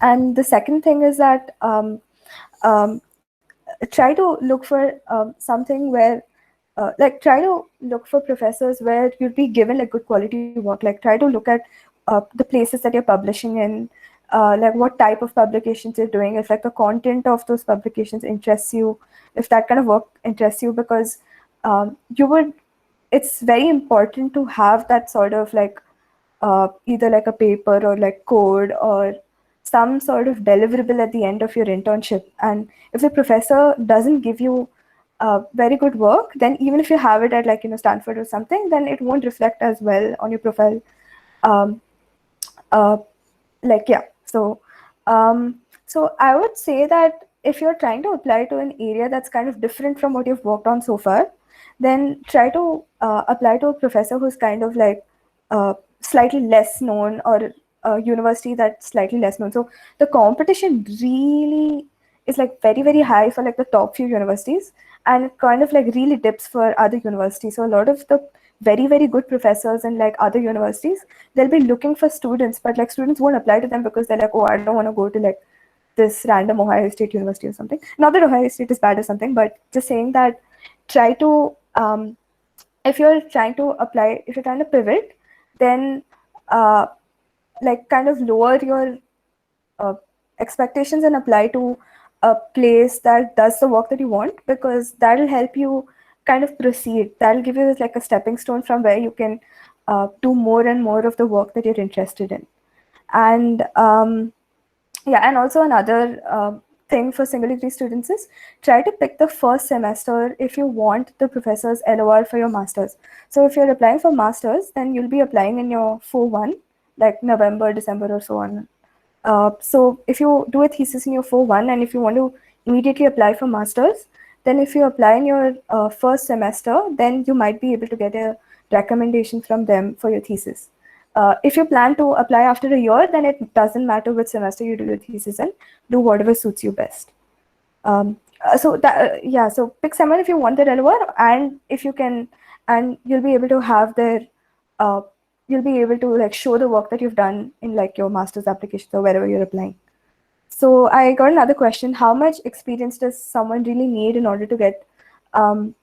B: And the second thing is that um, try to look for something where like try to look for professors where you'll be given like good quality work. Like try to look at the places that you're publishing in, like what type of publications you're doing, if like the content of those publications interests you, if that kind of work interests you, because you would it's very important to have that sort of like either like a paper or like code or some sort of deliverable at the end of your internship. And if the professor doesn't give you very good work, then even if you have it at like Stanford or something, then it won't reflect as well on your profile. Um, uh, like yeah, um, so I would say that if you're trying to apply to an area that's kind of different from what you've worked on so far, then try to apply to a professor who's kind of like slightly less known, or a university that's slightly less known. So the competition really is like very very high for like the top few universities, and it kind of like really dips for other universities. So a lot of the very very good professors in like other universities, they'll be looking for students, but like students won't apply to them because they're like, oh, I don't want to go to like this random Ohio State University or something. Not that Ohio State is bad or something, but just saying that try to if you're trying to apply, if you're trying to pivot, then uh, like kind of lower your uh, expectations and apply to a place that does the work that you want, because that'll help you kind of proceed. That'll give you like a stepping stone from where you can do more and more of the work that you're interested in. And yeah, and also another thing for single degree students is try to pick the first semester if you want the professor's LOR for your masters. So if you're applying for masters, then you'll be applying in your 4-1, like November, December, or so on. So if you do a thesis in your 4-1, and if you want to immediately apply for masters, then if you apply in your first semester, then you might be able to get a recommendation from them for your thesis. If you plan to apply after a year, then it doesn't matter which semester you do your thesis in. Do whatever suits you best. So that yeah, so pick someone if you want their LOR, and if you can, and you'll be able to have their uh, you'll be able to like show the work that you've done in like your master's application or wherever you're applying. So I got another question: how much experience does someone really need in order to get um,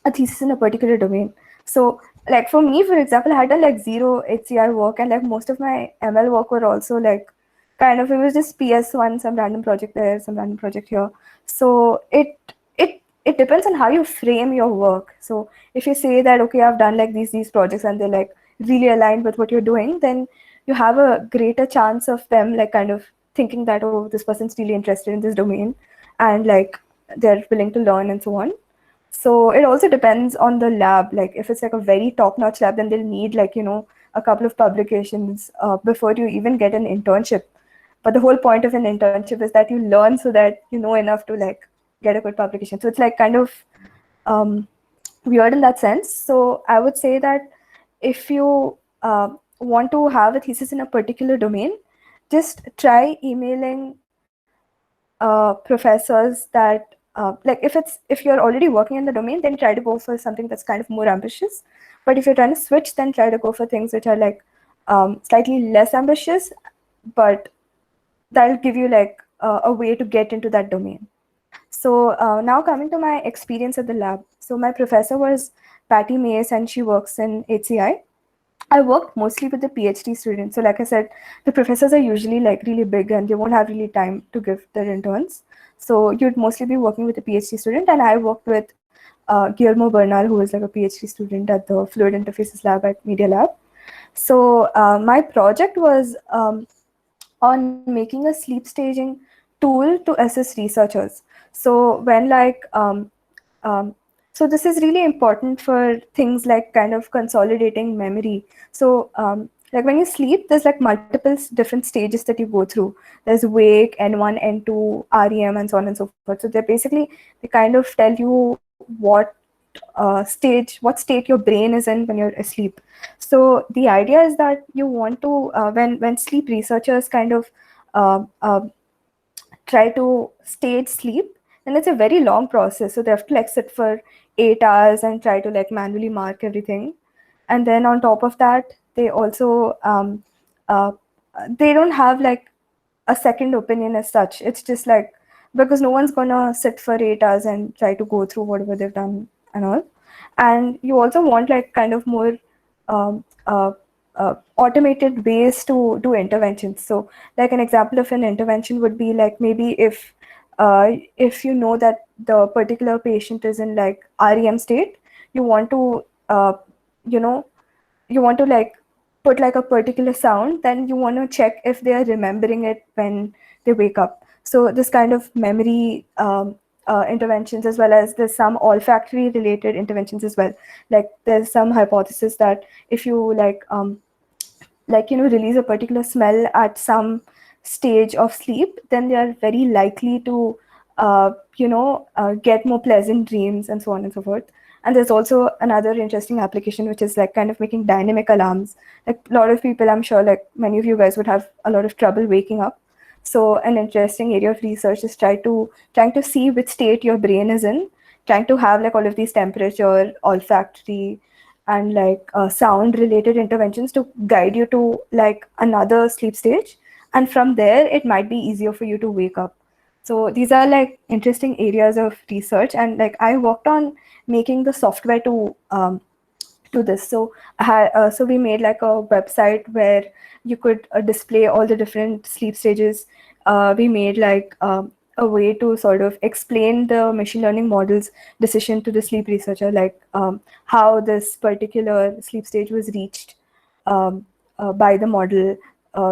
B: a thesis in a particular domain? So like for me, for example, I had done like zero HCI work, and like most of my ML work were also like kind of, it was just PS1, some random project there, some random project here. So it depends on how you frame your work. So if you say that, okay, I've done like these projects and they're like really aligned with what you're doing, then you have a greater chance of them like kind of thinking that, oh, this person's really interested in this domain, and like they're willing to learn and so on. So it also depends on the lab. Like if it's like a very top-notch lab, then they'll need like, a couple of publications before you even get an internship. But the whole point of an internship is that you learn so that you know enough to like get a good publication. So it's like kind of um, weird in that sense. So I would say that if you want to have a thesis in a particular domain, just try emailing professors that like if you're already working in the domain, then try to go for something that's kind of more ambitious. But if you're trying to switch, then try to go for things which are like slightly less ambitious, but that'll give you like a way to get into that domain. So now coming to my experience at the lab. So my professor was Patty Mays, and she works in HCI. I worked mostly with the PhD students. So like I said, the professors are usually like really big and they won't have really time to give their interns. So you'd mostly be working with a PhD student, and I worked with Guillermo Bernal, who is like a PhD student at the Fluid Interfaces Lab at Media Lab. So my project was on making a sleep staging tool to assist researchers. So when um, so this is really important for things like kind of consolidating memory. So like when you sleep, there's like multiple different stages that you go through. There's wake, N1, N2, REM, and so on and so forth. So they kind of tell you what state your brain is in when you're asleep. So the idea is that you want to when sleep researchers kind of uh, uh, try to stage sleep, then it's a very long process. So they have to like sit for 8 hours and try to like manually mark everything. And then on top of that, they also uh, they don't have like a second opinion as such. It's just like because no one's gonna sit for 8 hours and try to go through whatever they've done and all. And you also want like kind of more um, uh, automated ways to do interventions. So like an example of an intervention would be like maybe if you know that the particular patient is in like REM state, you want to you know you want to like put like a particular sound, then you want to check if they are remembering it when they wake up. So this kind of memory interventions, as well as there's some olfactory related interventions as well. Like there's some hypothesis that if you release a particular smell at some stage of sleep, then they are very likely to get more pleasant dreams and so on and so forth. And there's also another interesting application, which is like kind of making dynamic alarms. Like a lot of people, I'm sure like many of you guys would have a lot of trouble waking up. So an interesting area of research is trying to see which state your brain is in, trying to have like all of these temperature, olfactory, and like sound related interventions to guide you to like another sleep stage, and from there it might be easier for you to wake up. So these are like interesting areas of research, and like I worked on making the software to this. So so we made like a website where you could display all the different sleep stages. We made like a way to sort of explain the machine learning model's decision to the sleep researcher, like how this particular sleep stage was reached by the model.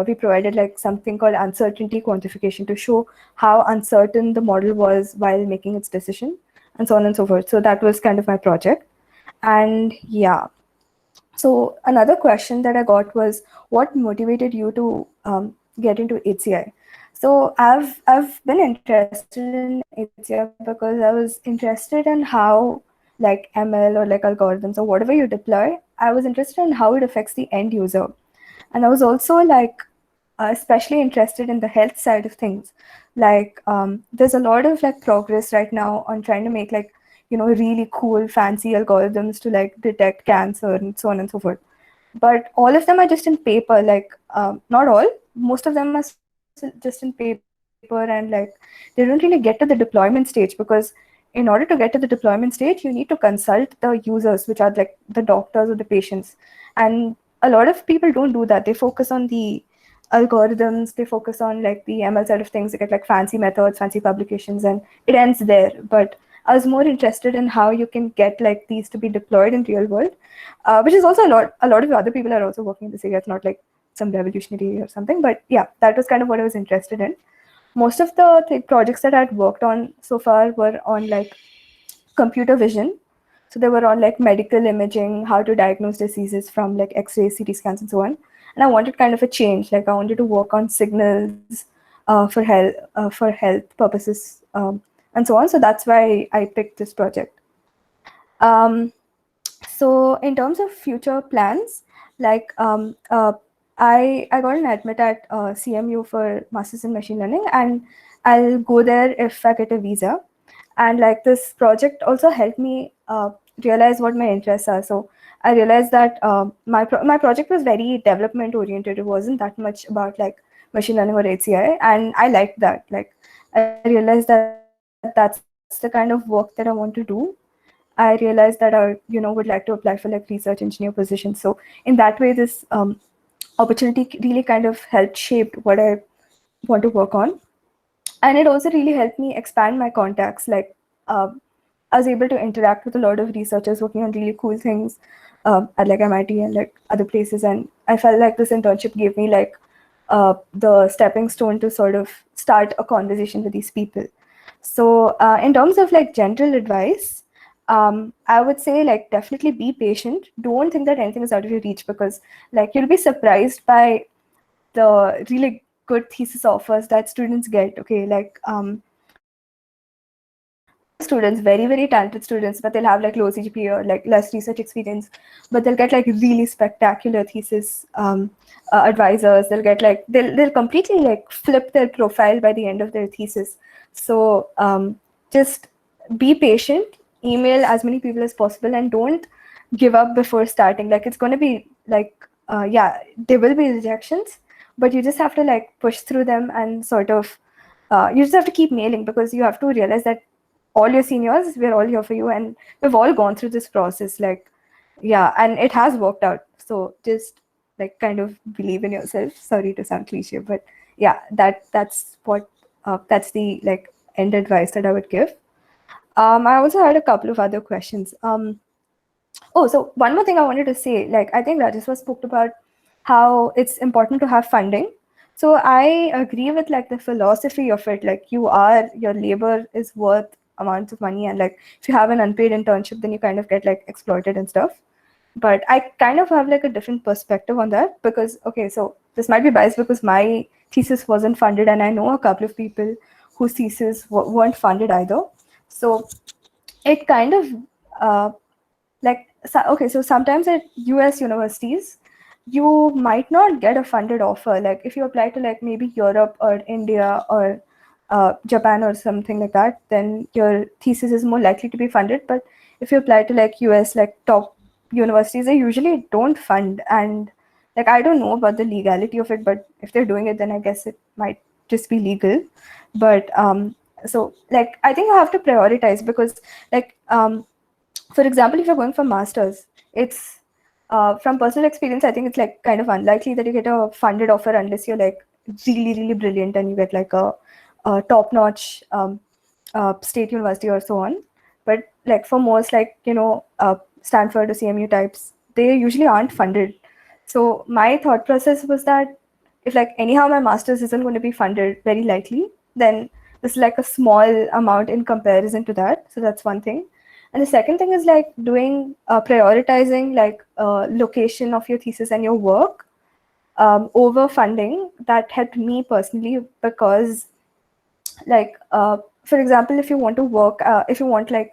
B: We provided like something called uncertainty quantification to show how uncertain the model was while making its decision, and so on and so forth. So that was kind of my project. And yeah, so another question that I got was, what motivated you to get into HCI? So I've been interested in HCI because I was interested in how like ML or like algorithms or whatever you deploy, I was interested in how it affects the end user. And I was also like especially interested in the health side of things. Like there's a lot of like progress right now on trying to make like really cool fancy algorithms to like detect cancer and so on and so forth. But all of them are just in paper. Like not all, most of them are just in paper, and like they don't really get to the deployment stage, because in order to get to the deployment stage you need to consult the users, which are like the doctors or the patients. And a lot of people don't do that. They focus on the algorithms, they focus on like the ML side of things. They get like fancy methods, fancy publications, and it ends there. But I was more interested in how you can get like these to be deployed in real world, which is also a lot of other people are also working in this area. It's not like some revolutionary or something, but yeah, that was kind of what I was interested in. Most of the projects that I'd worked on so far were on like computer vision. So they were on like medical imaging, how to diagnose diseases from like X-rays, CT scans, and so on. And I wanted kind of a change. Like I wanted to work on signals for health purposes, and so on. So that's why I picked this project. Um, so in terms of future plans, like I got an admit at CMU for Masters in Machine Learning, and I'll go there if I get a visa. And like this project also helped me realize what my interests are. So I realized that my project was very development oriented. It wasn't that much about like machine learning or HCI, and I liked that. Like I realized that that's the kind of work that I want to do. I realized that I would like to apply for like research engineer positions. So in that way, this opportunity really kind of helped shape what I want to work on. And it also really helped me expand my contacts. Like I was able to interact with a lot of researchers working on really cool things at like MIT and like other places, and I felt like this internship gave me like the stepping stone to sort of start a conversation with these people. So in terms of like general advice, I would say like definitely be patient. Don't think that anything is out of your reach, because like you'll be surprised by the really good thesis offers that students get. Okay, like good students, very very talented students, but they'll have like low CGPA or like less research experience, but they'll get like really spectacular thesis advisors. They'll get like they'll completely like flip their profile by the end of their thesis. So just be patient, email as many people as possible, and don't give up before starting. Like it's going to be like yeah, there will be rejections, but you just have to like push through them and sort of you just have to keep mailing, because you have to realize that all your seniors, we're all here for you, and we've all gone through this process. Like yeah, and it has worked out. So just like kind of believe in yourself. Sorry to sound cliche, but yeah, that's what that's the like end advice that I would give. I also had a couple of other questions. Oh, so one more thing I wanted to say, like I think Rajaswa spoke about how it's important to have funding. So I agree with like the philosophy of it. Like your labor is worth amounts of money, and like if you have an unpaid internship, then you kind of get like exploited and stuff. But I kind of have like a different perspective on that, because okay, so this might be biased because my thesis wasn't funded, and I know a couple of people whose thesis weren't funded either. So it kind of uh, like so, okay, so sometimes at US universities you might not get a funded offer. Like if you apply to like maybe Europe or India or Japan or something like that, then your thesis is more likely to be funded. But if you apply to like US, like top universities, they usually don't fund. And like I don't know about the legality of it, but if they're doing it, then I guess it might just be legal. But so like I think you have to prioritize, because like for example, if you're going for masters, it's from personal experience, I think it's like kind of unlikely that you get a funded offer unless you're like really really brilliant and you get like a top notch state university or so on. But like for most like Stanford or CMU types, they usually aren't funded. So my thought process was that if like anyhow my masters isn't going to be funded very likely, then this is like a small amount in comparison to that. So that's one thing. And the second thing is like doing prioritizing like location of your thesis and your work over funding. That helped me personally, because like for example, if you want to work if you want like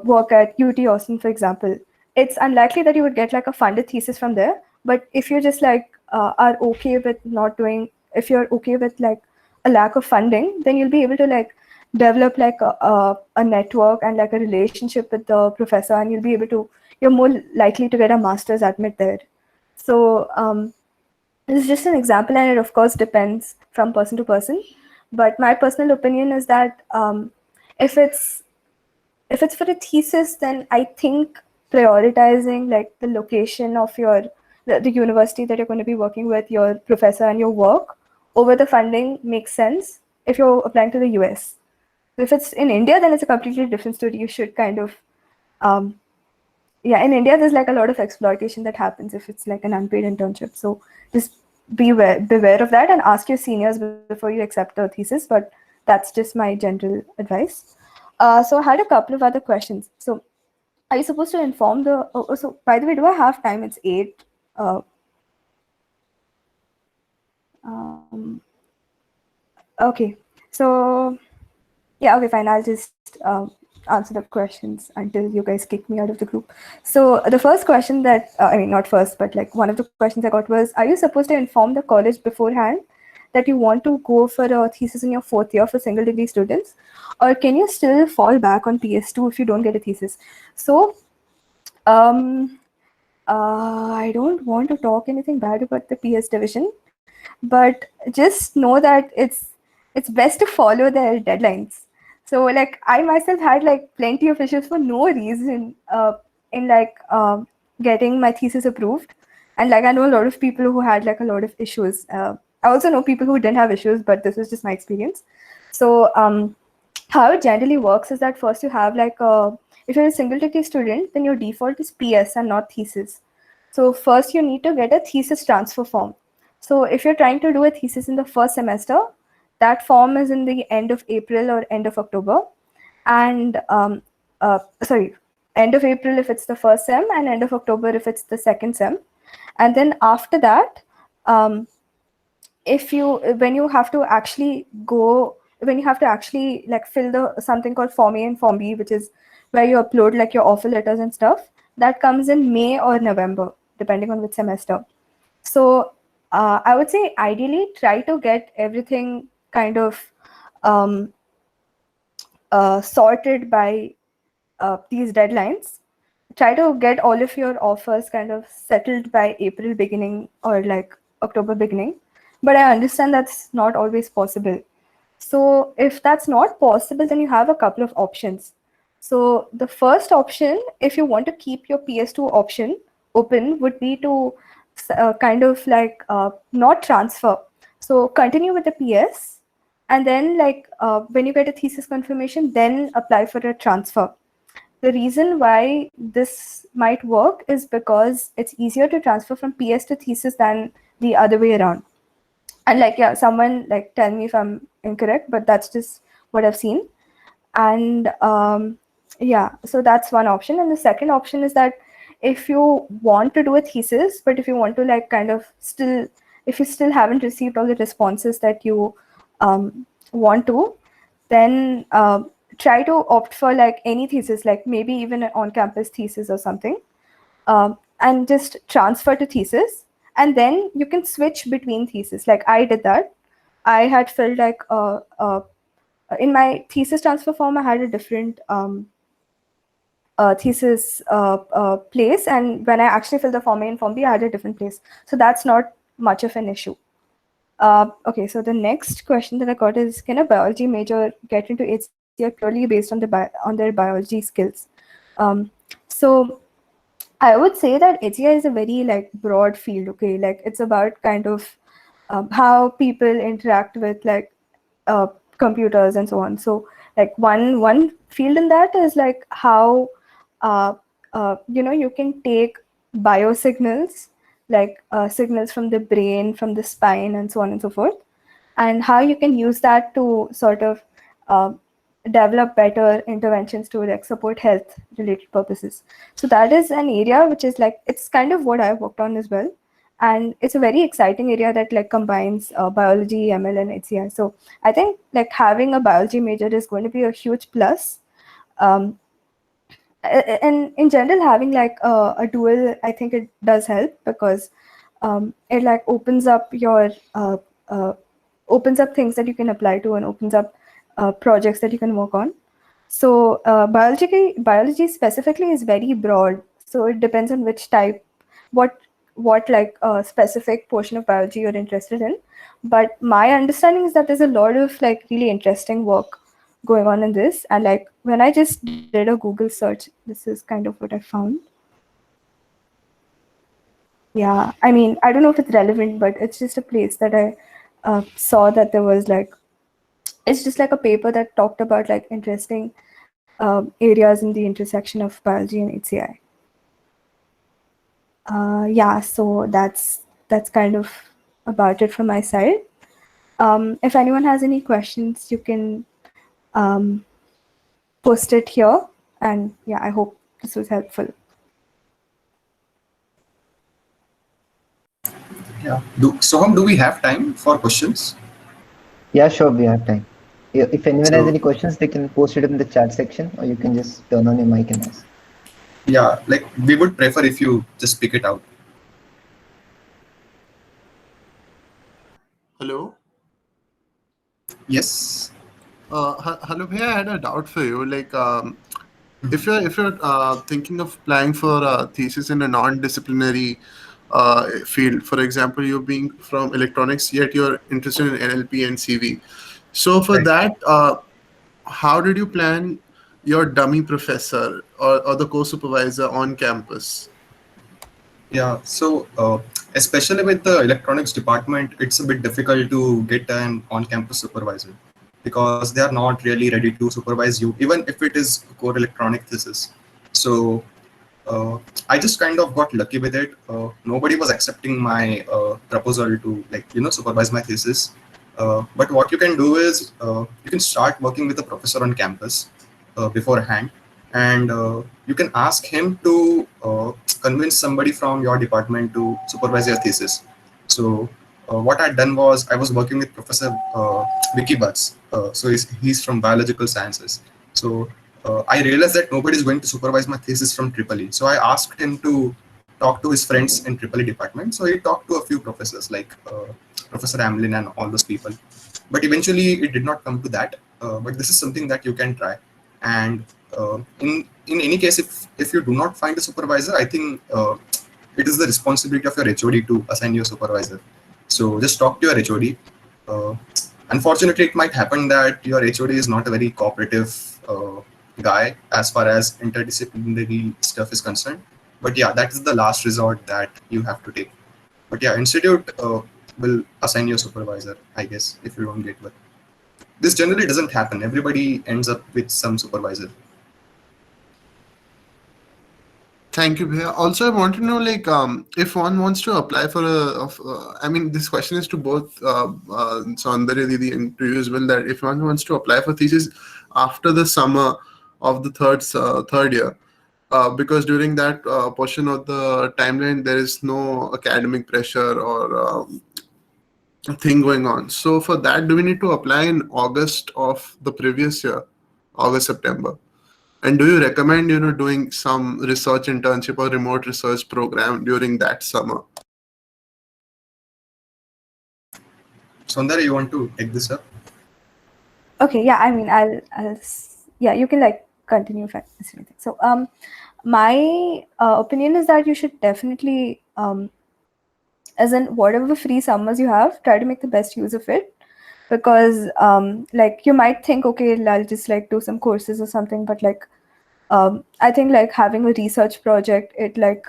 B: work at UT Austin, for example, it's unlikely that you would get like a funded thesis from there. But if you just like are okay with not doing, if you're okay with like a lack of funding, then you'll be able to like develop like a network and like a relationship with the professor, and you'll be able to, you're more likely to get a master's admit there. So this is just an example, and it of course depends from person to person. But my personal opinion is that if it's for a thesis, then I think prioritizing like the location of the university that you're going to be working with, your professor, and your work over the funding makes sense if you're applying to the US. If it's in India, then it's a completely different story. You should kind of um, yeah, in India, there's like a lot of exploitation that happens if it's like an unpaid internship. So just beware of that, and ask your seniors before you accept a thesis. But that's just my general advice. So I had a couple of other questions. So are you supposed to inform the? So by the way, do I have time? It's 8. Um, okay. So yeah, okay, fine. I'll just answer the questions until you guys kick me out of the group. So the first question that, I mean, not first, but like one of the questions I got was, are you supposed to inform the college beforehand that you want to go for a thesis in your 4th year for single degree students? Or can you still fall back on PS2 if you don't get a thesis? So um, I don't want to talk anything bad about the PS division, but just know that it's best to follow their deadlines. So like I myself had like plenty of issues for no reason in like getting my thesis approved, and like I know a lot of people who had like a lot of issues. I also know people who didn't have issues, but this was just my experience. So how it generally works is that first you have like if you're a single degree student, then your default is PS and not thesis. So first you need to get a thesis transfer form. So if you're trying to do a thesis in the first semester, that form is in the end of April or end of October. And sorry, end of April if it's the first sem, and end of October if it's the second sem. And then after that, if you when you have to actually go when you have to actually like fill the something called Form A and Form B, which is where you upload like your offer letters and stuff, that comes in May or November depending on which semester. So I would say ideally try to get everything kind of um, sorted by these deadlines. Try to get all of your offers kind of settled by April beginning or like October beginning. But I understand that's not always possible. So if that's not possible, then you have a couple of options. So the first option, if you want to keep your PS2 option open, would be to kind of like not transfer. So continue with the PS, and then like when you get a thesis confirmation, then apply for a transfer. The reason why this might work is because it's easier to transfer from PS to thesis than the other way around. And like, yeah, someone like tell me if I'm incorrect, but that's just what I've seen. And yeah, so that's one option. And the second option is that if you want to do a thesis, but if you want to like kind of still, if you still haven't received all the responses that you want to, then try to opt for like any thesis, like maybe even an on-campus thesis or something, and just transfer to thesis. And then you can switch between thesis. Like I did that. I had filled like in my thesis transfer form, I had a different thesis place, and when I actually filled the Form A and Form B, I had a different place. So that's not much of an issue. Okay, so the next question that I got is, can a biology major get into HCI purely based on on their biology skills? So I would say that HCI is a very like broad field. Okay, like it's about kind of how people interact with like uh, computers and so on. So like one field in that is like how uh, you can take biosignals, like signals from the brain, from the spine, and so on and so forth, and how you can use that to sort of uh, develop better interventions to like support health related purposes. So that is an area which is like, it's kind of what I've worked on as well, and it's a very exciting area that like combines biology, ML, and HCI. So I think like having a biology major is going to be a huge plus. um, and in general, having like a dual, I think it does help, because it like opens up things that you can apply to, and opens up projects that you can work on. So biology specifically is very broad. So it depends on which type, what like specific portion of biology you're interested in. But my understanding is that there's a lot of like really interesting work going on in this. And like when I just did a Google search, this is kind of what I found. Yeah, I mean, I don't know if it's relevant, but it's just a place that I saw that there was like, it's just like a paper that talked about like interesting areas in the intersection of biology and HCI. Yeah, so that's kind of about it from my side. If anyone has any questions, you can um, post it here. And yeah, I hope this was helpful.
A: Yeah. Soham, do we have time for questions?
C: Yeah, sure, we have time. If anyone has
A: So
C: any questions, they can post it in the chat section, or you can just turn on your mic and ask.
A: yeah, like we would prefer if you just speak it out.
D: Hello.
A: Yes.
D: Hello, Bhaiya, I had a doubt for you. Like, if you're thinking of applying for a thesis in a non-disciplinary field, for example, you're being from electronics, yet you're interested in NLP and CV. So for
A: Right.
D: that, how did you plan your dummy professor or the co-supervisor on campus?
A: Yeah. So especially with the electronics department, it's a bit difficult to get an on-campus supervisor. because they are not really ready to supervise you, even if it is a core electronic thesis. So I just kind of got lucky with it. Nobody was accepting my proposal to supervise my thesis. But what you can do is you can start working with a professor on campus beforehand, and you can ask him to convince somebody from your department to supervise your thesis. So what I'd done was I was working with Professor Vicky Butts. So he's from biological sciences. So I realized that nobody is going to supervise my thesis from Triple E. So I asked him to talk to his friends in Triple E department. So he talked to a few professors like Professor Amlin and all those people. But eventually it did not come to that. But this is something that you can try. And in any case, if you do not find a supervisor, I think it is the responsibility of your HOD to assign you a supervisor. So just talk to your HOD. Unfortunately, it might happen that your HOD is not a very cooperative guy as far as interdisciplinary stuff is concerned. But yeah, that is the last resort that you have to take. But yeah, institute will assign you a supervisor, I guess, if you don't get one. This generally doesn't happen. Everybody ends up with some supervisor.
D: Thank you, Bhaiya. Also, I want to know, like, if one wants to apply for I mean, this question is to both Soundarya Didi and to you as well, that if one wants to apply for thesis after the summer of the third year, because during that portion of the timeline, there is no academic pressure or thing going on. So for that, do we need to apply in August of the previous year, August, September? And do you recommend, doing some research internship or remote research program during that summer?
A: Soundarya, you want to take this up?
B: Okay, yeah, I mean, yeah, you can like continue if I miss anything. So, my opinion is that you should definitely, as in whatever free summers you have, try to make the best use of it, because like you might think, okay, I'll just like do some courses or something, but like I think like having a research project, it like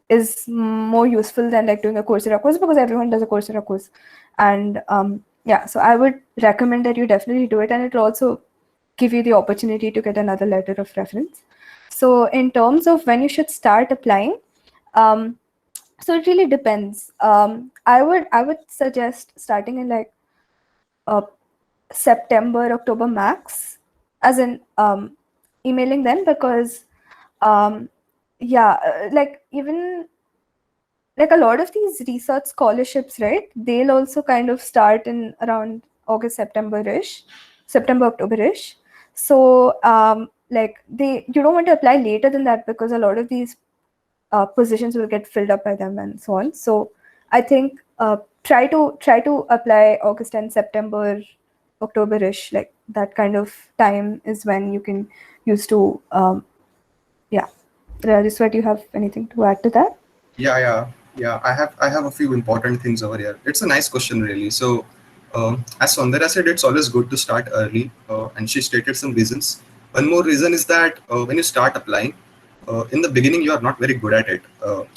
B: is more useful than like doing a Coursera course, because everyone does a Coursera course. And yeah, so I would recommend that you definitely do it, and it will also give you the opportunity to get another letter of reference. So in terms of when you should start applying, so it really depends. I would suggest starting in like September, October max, as in emailing them, because yeah, like even like a lot of these research scholarships, right? They'll also kind of start in around August, September-ish, September, October-ish. So like you don't want to apply later than that, because a lot of these positions will get filled up by them and so on. So I think try to apply August and September, October-ish, like that kind of time is when you can use to yeah. Rajaswa, do you have anything to add to that?
A: Yeah. I have a few important things over here. It's a nice question, really. So, as Soundarya said, it's always good to start early, and she stated some reasons. One more reason is that when you start applying, in the beginning you are not very good at it.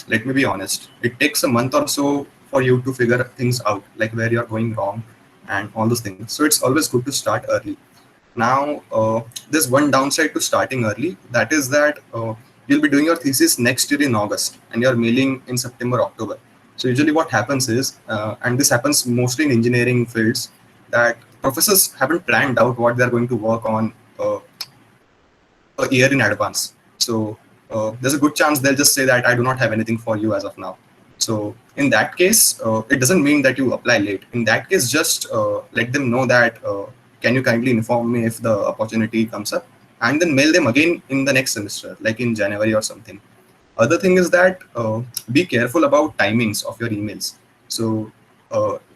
A: Let me be honest. It takes a month or so for you to figure things out, like where you are going wrong and all those things. So it's always good to start early. Now, there's one downside to starting early. That is that you'll be doing your thesis next year in August, and you're mailing in September, October. So usually what happens is, and this happens mostly in engineering fields, that professors haven't planned out what they're going to work on a year in advance. So there's a good chance they'll just say that I do not have anything for you as of now. So in that case, it doesn't mean that you apply late. In that case, just let them know that can you kindly inform me if the opportunity comes up, and then mail them again in the next semester, like in January or something. Other thing is that be careful about timings of your emails. So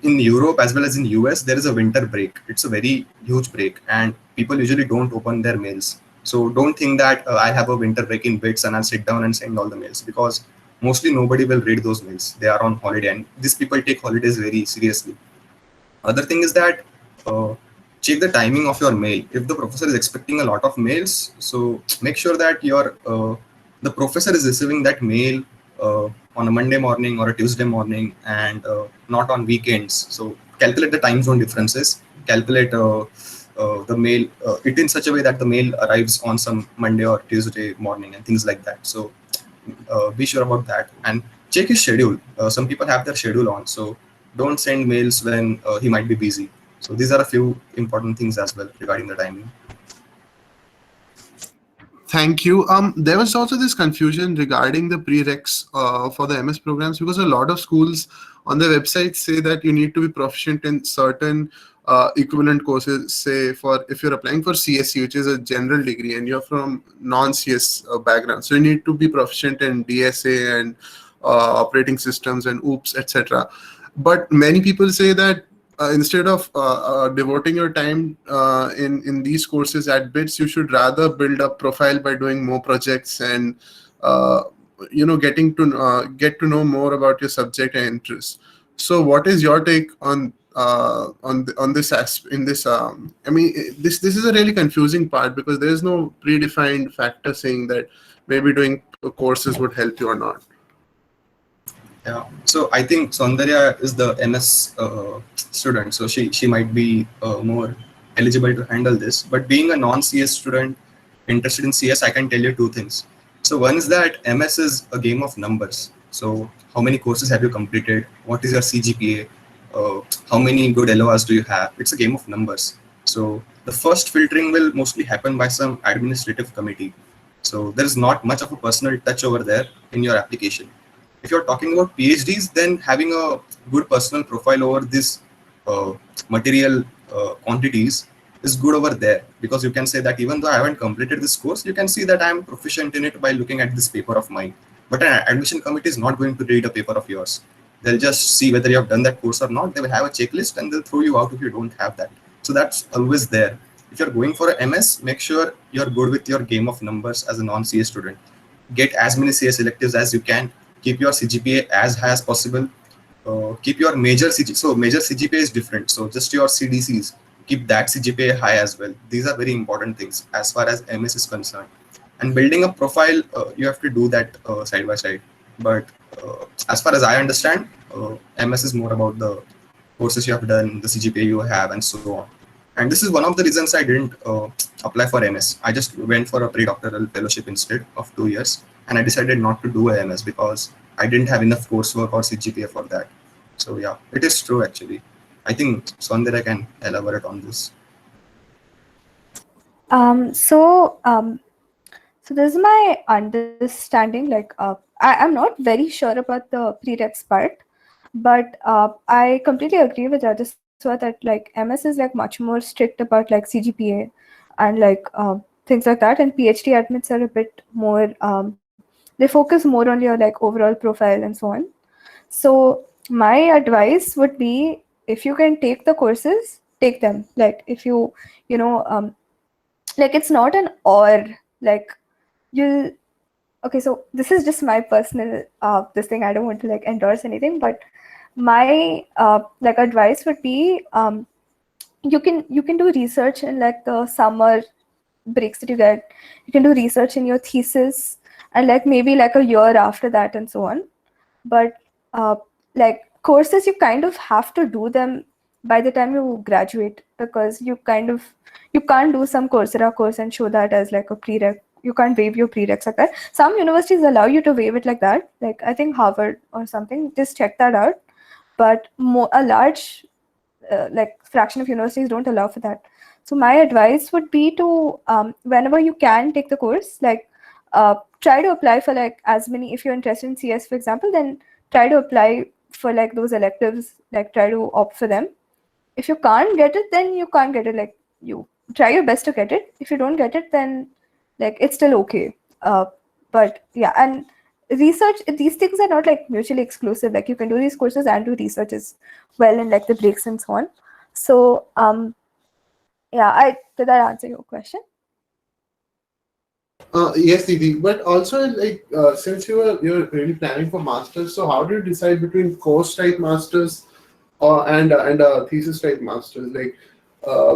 A: in Europe as well as in US, there is a winter break. It's a very huge break, and people usually don't open their mails. So don't think that I have a winter break in bits and I'll sit down and send all the mails, because mostly nobody will read those mails. They are on holiday, and these people take holidays very seriously. Other thing is that check the timing of your mail. If the professor is expecting a lot of mails, so make sure that the professor is receiving that mail on a Monday morning or a Tuesday morning, and not on weekends. So calculate the time zone differences. Calculate the mail it in such a way that the mail arrives on some Monday or Tuesday morning and things like that. So be sure about that and check his schedule. Some people have their schedule on, so don't send mails when he might be busy. So these are a few important things as well regarding the timing.
D: Thank you. There was also this confusion regarding the prereqs for the MS programs, because a lot of schools on their website say that you need to be proficient in certain equivalent courses. Say, for if you're applying for CSC, which is a general degree, and you're from non-CS background, so you need to be proficient in DSA and operating systems and OOPS, etc. But many people say that instead of devoting your time in these courses at bits, you should rather build a profile by doing more projects and getting to get to know more about your subject and interest. So, what is your take on this in this? I mean, this is a really confusing part, because there is no predefined factor saying that maybe doing courses would help you or not.
A: Yeah, so I think Soundarya is the MS student, so she might be more eligible to handle this. But being a non-CS student interested in CS, I can tell you two things. So one is that MS is a game of numbers. So how many courses have you completed? What is your CGPA? How many good LORs do you have? It's a game of numbers. So the first filtering will mostly happen by some administrative committee. So there is not much of a personal touch over there in your application. If you're talking about PhDs, then having a good personal profile over this material quantities is good over there, because you can say that even though I haven't completed this course, you can see that I'm proficient in it by looking at this paper of mine. But an admission committee is not going to read a paper of yours. They'll just see whether you have done that course or not. They will have a checklist and they'll throw you out if you don't have that. So that's always there. If you're going for a MS, make sure you're good with your game of numbers as a non-CS student. Get as many CS electives as you can. Keep your CGPA as high as possible. Keep your major CGPA. So major CGPA is different. So just your CDCs, keep that CGPA high as well. These are very important things as far as MS is concerned. And building a profile, you have to do that side by side. But as far as I understand, MS is more about the courses you have done, the CGPA you have, and so on. And this is one of the reasons I didn't apply for MS. I just went for a pre-doctoral fellowship instead of 2 years. And I decided not to do a MS because I didn't have enough coursework or CGPA for that. So yeah, it is true actually. I think Soundarya can elaborate on this.
B: So this is my understanding. Like, I'm not very sure about the prereqs part, but I completely agree with Rajaswa that like MS is like much more strict about like CGPA and like things like that, and PhD admits are a bit more. They focus more on your like overall profile and so on. So my advice would be, if you can take the courses, take them. Like if you like it's not an or, like you'll okay, so this is just my personal this thing. I don't want to like endorse anything, but my like advice would be you can do research in like the summer breaks that you get. You can do research in your thesis and like maybe like a year after that and so on. But like courses, you kind of have to do them by the time you graduate, because you can't do some Coursera course and show that as like a prereq. You can't waive your prereqs like that. Some universities allow you to waive it like that, like I think Harvard or something. Just check that out. But a large like fraction of universities don't allow for that. So my advice would be to whenever you can take the course, like try to apply for like as many. If you're interested in CS, for example, then try to apply for like those electives, like try to opt for them. If you can't get it, then you can't get it. Like you try your best to get it. If you don't get it, then like it's still okay. But yeah, and research, these things are not like mutually exclusive. Like you can do these courses and do research as well in like the breaks and so on. So yeah, did that answer your question?
D: Yes, Didi. But also, like, since you're really planning for masters, so how do you decide between course type masters and thesis type masters? Like,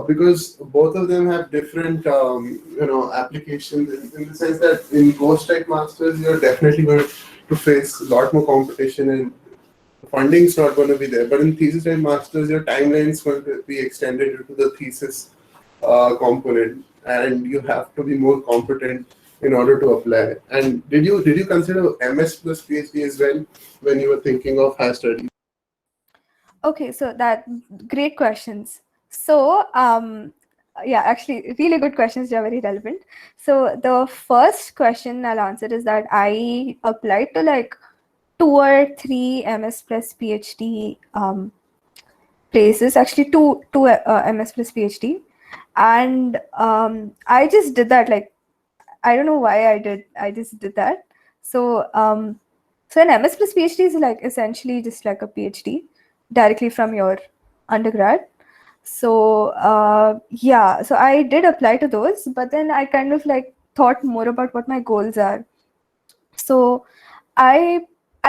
D: because both of them have different applications in the sense that in course type masters you're definitely going to to face a lot more competition, and funding's not going to be there. But in thesis and masters, your timeline's going to be extended due to the thesis component, and you have to be more competent in order to apply. And did you consider MS plus PhD as well when you were thinking of higher studies?
B: Okay, so that great questions. So yeah, actually really good questions. They're very relevant. So the first question I'll answer is that I applied to like 2 or 3 MS plus PhD places, actually two MS plus PhD, and I just did that. Like, I don't know why I just did that. So so an MS plus PhD is like essentially just like a PhD directly from your undergrad. So yeah, so I did apply to those, but then I kind of like thought more about what my goals are. So I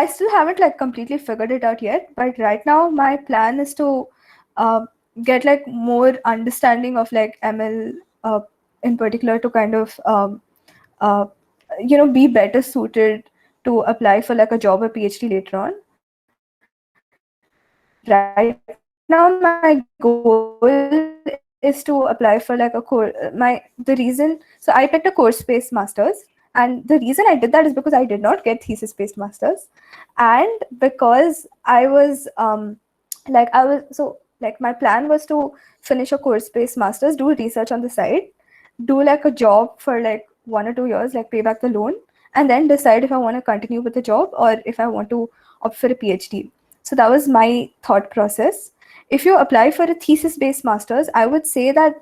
B: still haven't like completely figured it out yet, but right now my plan is to uh, get like more understanding of like ML in particular, to kind of uh, be better suited to apply for like a job or PhD later on. Right now my goal is to apply for like a course. So I picked a course-based masters, and the reason I did that is because I did not get thesis-based masters, and because I was my plan was to finish a course-based masters, do research on the side, do like a job for like 1 or 2 years, like pay back the loan, and then decide if I want to continue with the job or if I want to opt for a PhD. So that was my thought process. If you apply for a thesis-based masters, I would say that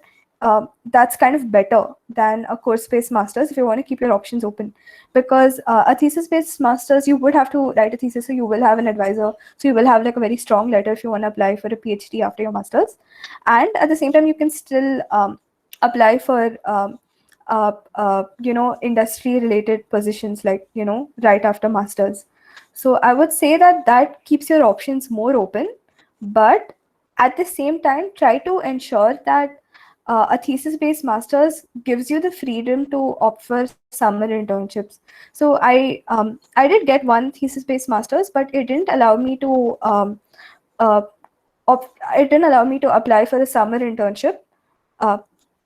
B: that's kind of better than a course-based masters if you want to keep your options open. Because a thesis-based masters, you would have to write a thesis, so you will have an advisor, so you will have like a very strong letter if you want to apply for a PhD after your masters. And at the same time, you can still apply for industry-related positions, like right after masters. So I would say that keeps your options more open, but at the same time, try to ensure that a thesis-based masters gives you the freedom to opt for summer internships. So I did get one thesis-based masters, but it didn't allow me to uh, it didn't allow me to apply for the summer internship. Uh,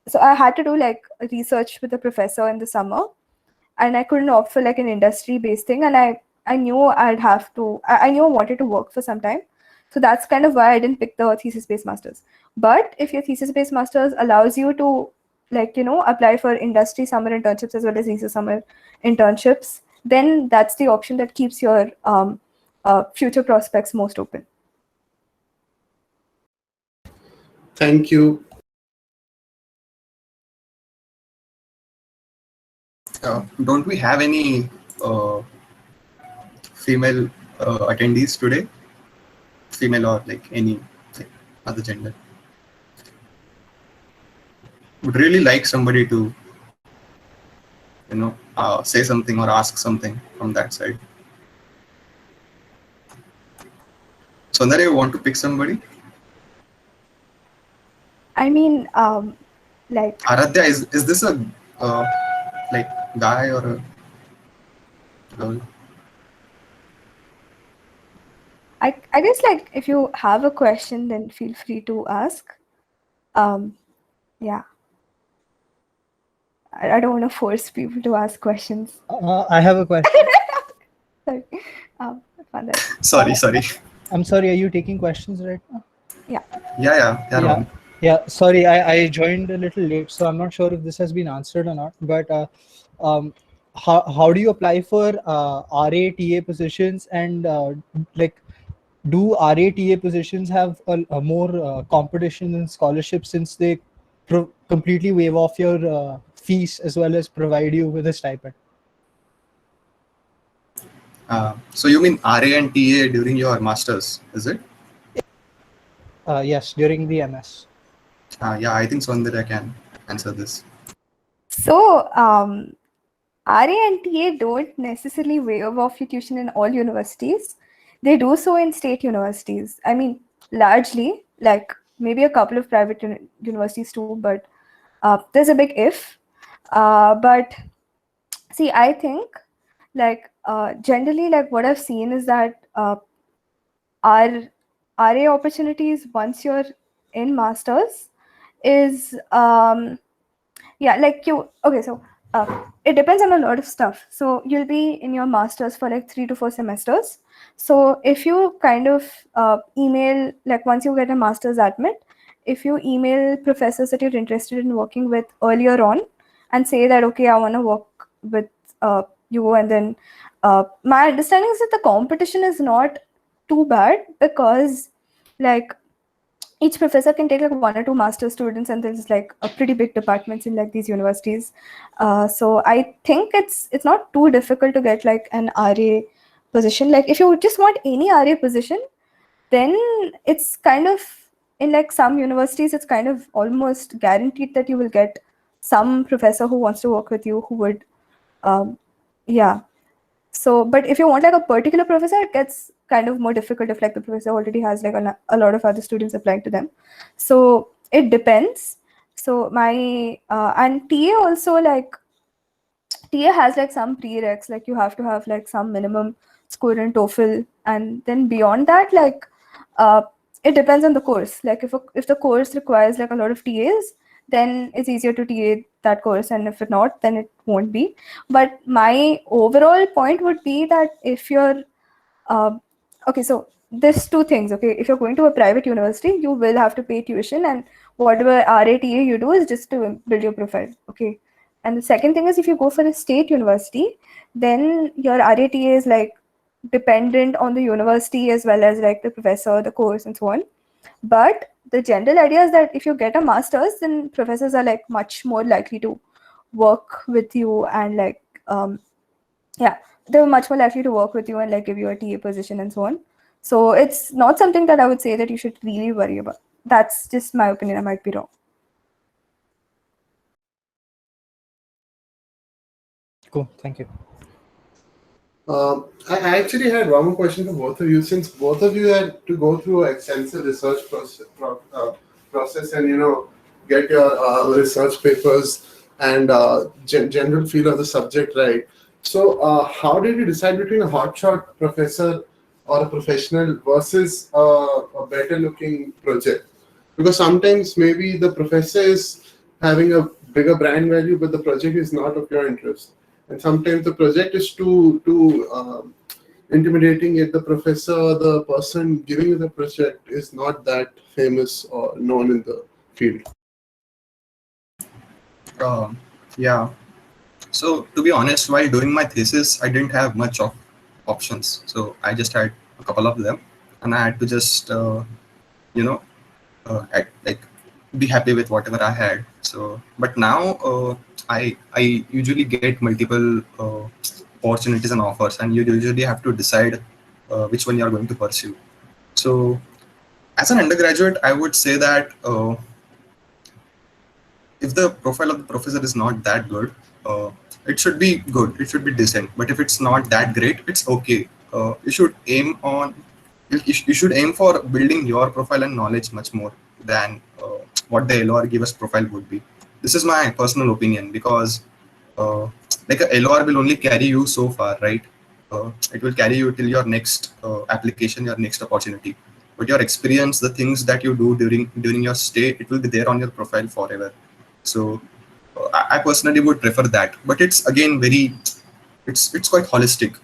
B: so I had to do like research with the professor in the summer, and I couldn't opt for like an industry-based thing. And I knew I'd have to. I knew I wanted to work for some time, so that's kind of why I didn't pick the thesis-based masters. But if your thesis-based masters allows you to apply for industry summer internships as well as thesis summer internships, then that's the option that keeps your future prospects most open.
D: Thank you.
A: Don't we have any female attendees today? Female or like any like, other gender? Would really like somebody to, say something or ask something from that side. Soundarya, you want to pick somebody?
B: I mean, like
A: Aradhya, is this a like guy or a girl?
B: I guess like if you have a question, then feel free to ask. Yeah. I don't want to force people to ask questions.
E: I have a question.
B: Sorry. Father.
A: Sorry.
E: I'm sorry, are you taking questions right now?
A: Yeah. Ron.
E: Yeah, sorry, I joined a little late, so I'm not sure if this has been answered or not. But how do you apply for RA/TA positions, and like, do RA/TA positions have a more competition in scholarship, since they completely waive off your fees as well as provide you with a stipend?
A: So you mean RA and TA during your masters, is it?
E: Yes, during the MS.
A: Yeah, I think Soundarya can answer this.
B: So, RA and TA don't necessarily waive off your tuition in all universities. They do so in state universities. I mean, largely, like maybe a couple of private universities too, but there's a big if. But see, I think like generally, like what I've seen is that our RA opportunities once you're in masters is yeah, like you okay, so it depends on a lot of stuff. So you'll be in your masters for like 3 to 4 semesters. So if you kind of email, like once you get a master's admit, if you email professors that you're interested in working with earlier on and say that okay, I want to work with you, and then my understanding is that the competition is not too bad, because like each professor can take like 1 or 2 master students, and there's like a pretty big departments in like these universities. So I think it's not too difficult to get like an RA position. Like if you just want any RA position, then it's kind of, in like some universities, it's kind of almost guaranteed that you will get some professor who wants to work with you, who would yeah. So, but if you want like a particular professor, it gets kind of more difficult if like the professor already has like a lot of other students applying to them. So it depends. So my and TA also, like TA has like some prereqs, like you have to have like some minimum score in TOEFL, and then beyond that, like it depends on the course. Like if the course requires like a lot of TAs, then it's easier to TA that course, and if it not, then it won't be. But my overall point would be that if you're okay, so there's 2 things. Okay, if you're going to a private university, you will have to pay tuition, and whatever RATA you do is just to build your profile. Okay, and the second thing is, if you go for a state university, then your RATA is like dependent on the university as well as like the professor, the course, and so on. But the general idea is that if you get a master's, then professors are like much more likely to work with you, and like yeah, they're much more likely to work with you and like give you a TA position and so on. So it's not something that I would say that you should really worry about. That's just my opinion. I might be wrong.
E: Cool. Thank you.
D: I actually had one more question for both of you. Since both of you had to go through an extensive research process and get your research papers and general feel of the subject right. So how did you decide between a hotshot professor or a professional versus a better looking project? Because sometimes maybe the professor is having a bigger brand value, but the project is not of your interest. And sometimes the project is too intimidating, yet the professor or the person giving you the project is not that famous or known in the field.
A: Yeah. So to be honest, while doing my thesis, I didn't have much of options. So I just had a couple of them, and I had to just like be happy with whatever I had. So, but now I usually get multiple opportunities and offers, and you usually have to decide which one you are going to pursue. So, as an undergraduate, I would say that if the profile of the professor is not that good, it should be good. It should be decent. But if it's not that great, it's okay. You should aim on. You should aim for building your profile and knowledge much more than what the LOR give us profile would be. This is my personal opinion, because like a LOR will only carry you so far, right? It will carry you till your next application, your next opportunity. But your experience, the things that you do during your stay, it will be there on your profile forever. So I personally would prefer that. But it's again it's quite holistic.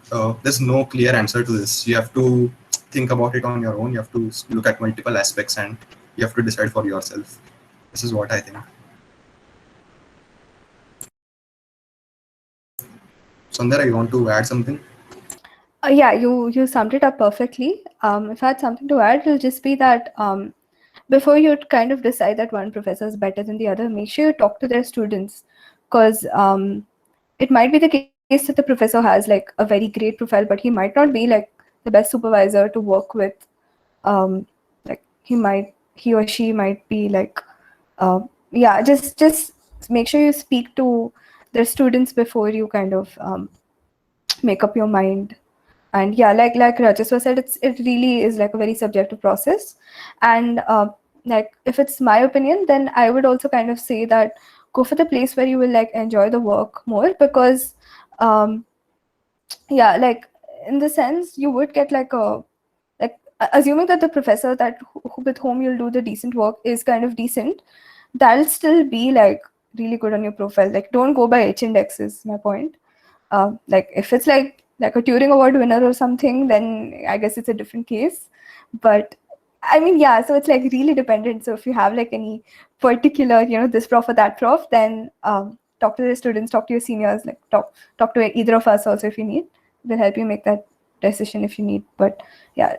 A: There's no clear answer to this. You have to think about it on your own. You have to look at multiple aspects, and you have to decide for yourself. This is what I think. Soundarya, you want to add something?
B: Yeah, you summed it up perfectly. If I had something to add, it'll just be that before you kind of decide that one professor is better than the other, make sure you talk to their students, because it might be the case that the professor has like a very great profile, but he might not be like the best supervisor to work with. Like he or she might be like yeah, just make sure you speak to their students before you kind of make up your mind. And yeah, like Rajaswa said, it really is like a very subjective process. And like if it's my opinion, then I would also kind of say that go for the place where you will like enjoy the work more, because yeah, like in the sense you would get like assuming that the professor with whom you'll do the decent work is kind of decent, that'll still be like really good on your profile. Like don't go by H-index is my point. Like if it's like a Turing Award winner or something, then I guess it's a different case. But I mean, yeah, so it's like really dependent. So if you have like any particular, this prof or that prof, then talk to the students, talk to your seniors, like talk to either of us also if you need. We'll help you make that decision if you need. But yeah,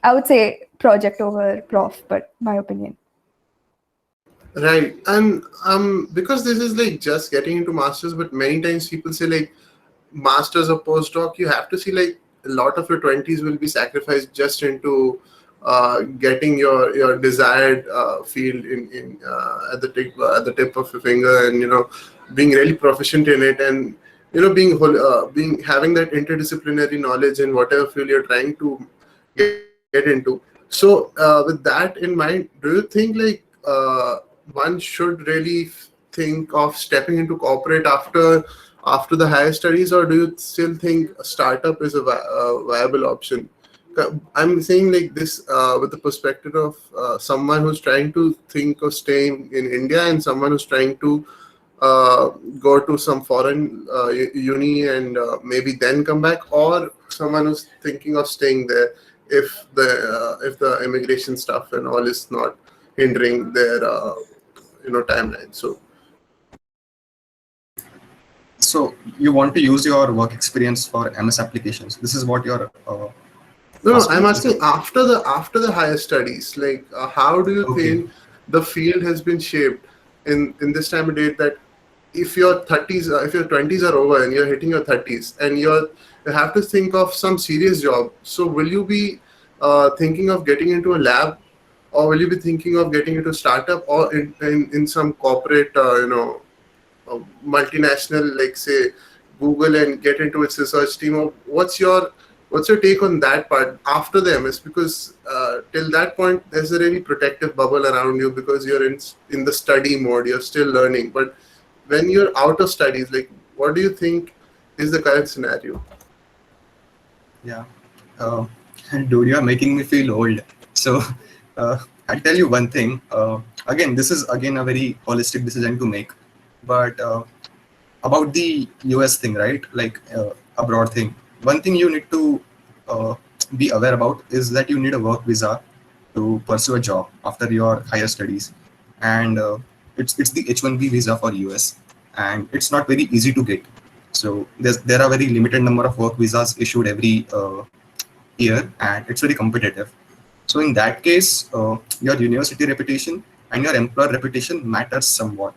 B: I would say project over prof, but my opinion.
D: Right. And because this is like just getting into masters, but many times people say like masters or postdoc, you have to see like a lot of your 20s will be sacrificed just into getting your desired field in at the tip of your finger, and being really proficient in it, and being having that interdisciplinary knowledge in whatever field you're trying to get into. So with that in mind, do you think like one should really think of stepping into corporate after the higher studies, or do you still think a startup is a viable option? I'm saying like this with the perspective of someone who's trying to think of staying in India and someone who's trying to go to some foreign uni and maybe then come back, or someone who's thinking of staying there if the immigration stuff and all is not hindering their timeline.
A: So you want to use your work experience for MS applications. This is what you're
D: No, I'm
A: asking?
D: asking after the higher studies. Like, how do you
A: Okay.
D: think the field has been shaped in this time of date, that if your 30s, if your 20s are over and you're hitting your 30s, and you have to think of some serious job. So, will you be thinking of getting into a lab, or will you be thinking of getting into a startup, or in some corporate, multinational, like say Google, and get into its research team? Or what's your take on that part after the MS? Because till that point, there's a really protective bubble around you because you're in the study mode, you're still learning. But when you're out of studies, like, what do you think is the current scenario?
A: Yeah. Uh, Dude, you are making me feel old. So I'll tell you one thing. Again, this is again a very holistic decision to make. But about the US thing, right? Like a broad thing. One thing you need to be aware about is that you need a work visa to pursue a job after your higher studies, and it's the H-1B visa for US, and it's not very easy to get. So there are very limited number of work visas issued every year, and it's very competitive. So in that case, your university reputation and your employer reputation matters somewhat.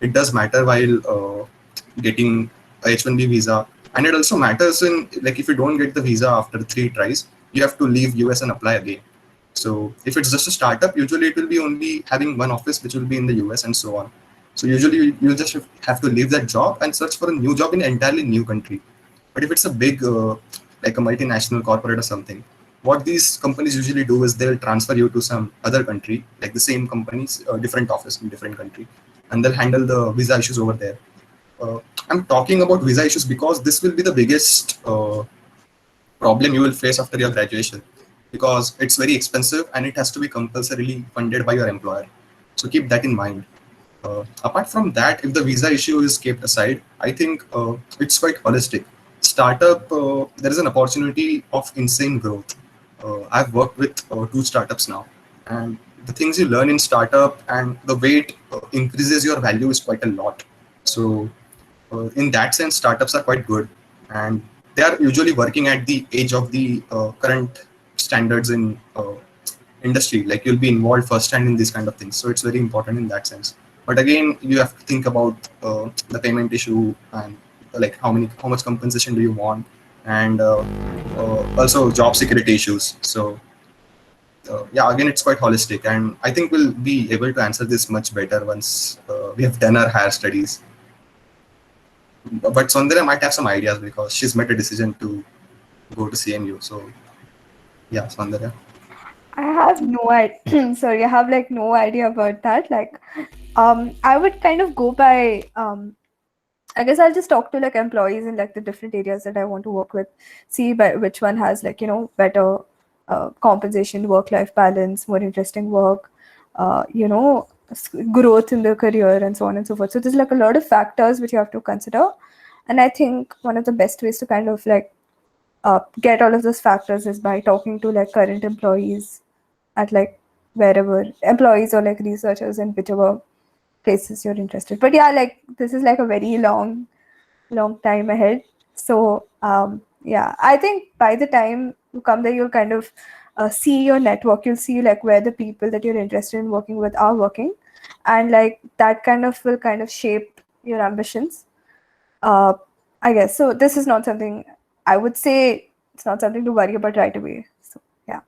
A: It does matter while getting a H-1B visa, and it also matters in, like, if you don't get the visa after 3 tries, you have to leave US and apply again. So if it's just a startup, usually it will be only having one office which will be in the US and so on. So usually you just have to leave that job and search for a new job in an entirely new country. But if it's a big, like a multinational corporate or something, what these companies usually do is they'll transfer you to some other country, like the same company's different office in different country, and they'll handle the visa issues over there. I'm talking about visa issues because this will be the biggest problem you will face after your graduation, because it's very expensive and it has to be compulsorily funded by your employer. So keep that in mind. Apart from that, if the visa issue is kept aside, I think it's quite holistic. Startup, there is an opportunity of insane growth. I've worked with 2 startups now, and the things you learn in startup and the way it increases your value is quite a lot. So in that sense, startups are quite good, and they are usually working at the age of the current standards in industry. Like, you'll be involved firsthand in these kind of things, so it's very important in that sense. But again, you have to think about the payment issue, and like how much compensation do you want, and also job security issues. So yeah, again, it's quite holistic, and I think we'll be able to answer this much better once we have done our higher studies. But Soundarya might have some ideas because she's made a decision to go to CMU. So yeah, Soundarya.
B: I have no idea. Sorry, I have like no idea about that. Like, I would kind of go by I guess I'll just talk to like employees in like the different areas that I want to work with, see by which one has like, better compensation, work-life balance, more interesting work, growth in the career and so on and so forth. So there's like a lot of factors which you have to consider. And I think one of the best ways to kind of like get all of those factors is by talking to like current employees at like wherever employees or like researchers in whichever places you're interested. But yeah, like this is like a very long time ahead. So yeah, I think by the time you come there, you'll kind of see your network. You'll see like where the people that you're interested in working with are working, and like that kind of will kind of shape your ambitions. uh, I guess so. This is not something I would say, it's not something to worry about right away. So yeah.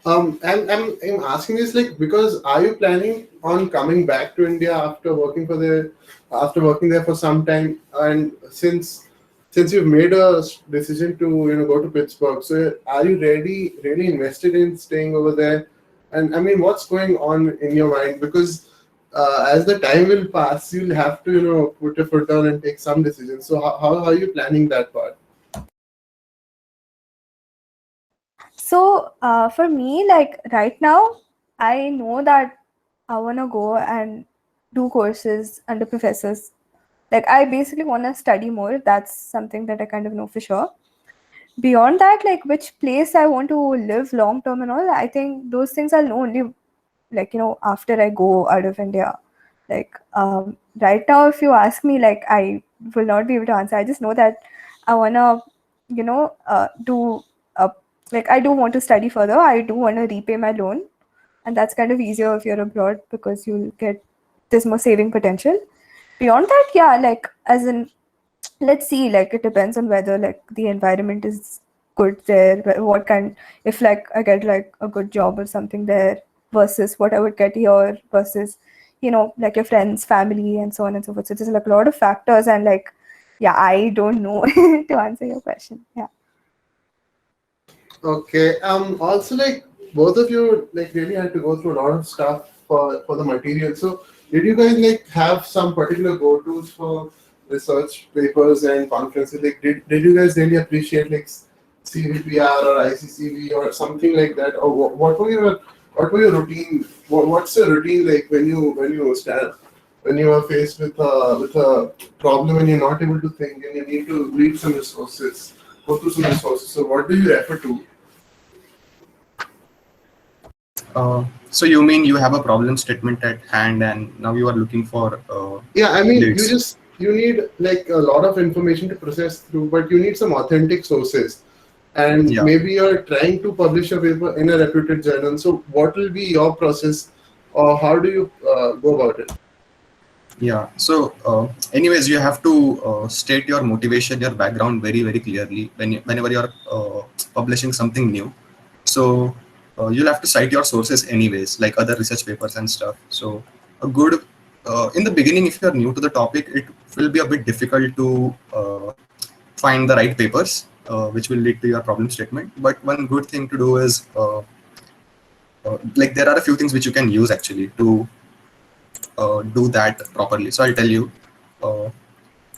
D: I'm asking this like because are you planning on coming back to India after working there for some time, and since you've made a decision to go to Pittsburgh, so are you really invested in staying over there? And I mean, what's going on in your mind? Because as the time will pass, you'll have to put your foot down and take some decisions. So how are you planning that part?
B: So for me, like right now, I know that I want to go and do courses under professors. Like I basically want to study more. That's something that I kind of know for sure. Beyond that, like which place I want to live long term and all, I think those things I'll know only like after I go out of India. Like right now, if you ask me, like I will not be able to answer. I just know that I wanna do like I do want to study further. I do want to repay my loan, and that's kind of easier if you're abroad because you'll get there's more saving potential. Beyond that, yeah, like as in let's see, like it depends on whether like the environment is good there, what kind, if like I get like a good job or something there versus what I would get here versus like your friends, family, and so on and so forth. So there's like a lot of factors, and like yeah, I don't know to answer your question. Yeah.
D: Okay. Also, like both of you, like really had to go through a lot of stuff for the material. So, did you guys like have some particular go-tos for research papers and conferences? Like, did you guys really appreciate like CVPR or ICCV or something like that? Or what were your routine? What's your routine like when you are faced with a problem and you're not able to think and you need to read some resources, go through some resources. So, what do you refer to?
A: So you mean you have a problem statement at hand and now you are looking for
D: Yeah, I mean,
A: leads?
D: you need like a lot of information to process through, but you need some authentic sources. And
A: Yeah.
D: maybe you're trying to publish a paper in a reputed journal. So, what will be your process, or how do you go about it?
A: Yeah. So, anyways, you have to state your motivation, your background very, very clearly whenever you're publishing something new. So, you'll have to cite your sources anyways, like other research papers and stuff. So, a good in the beginning, if you're new to the topic, it will be a bit difficult to find the right papers, which will lead to your problem statement. But one good thing to do is like there are a few things which you can use actually to do that properly. So I'll tell you, uh,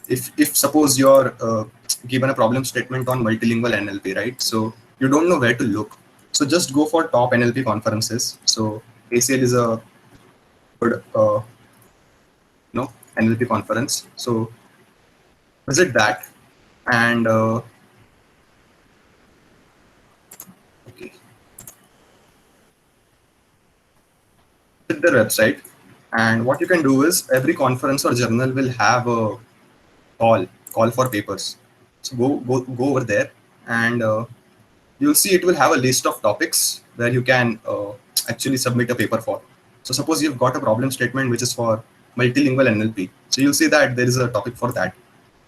A: if suppose you're given a problem statement on multilingual NLP, right? So you don't know where to look. So just go for top NLP conferences. So ACL is a good NLP conference. So visit that and okay, visit their website. And what you can do is every conference or journal will have a call for papers. So go over there and you'll see it will have a list of topics where you can actually submit a paper for. So suppose you've got a problem statement which is for multilingual NLP. So you'll see that there is a topic for that.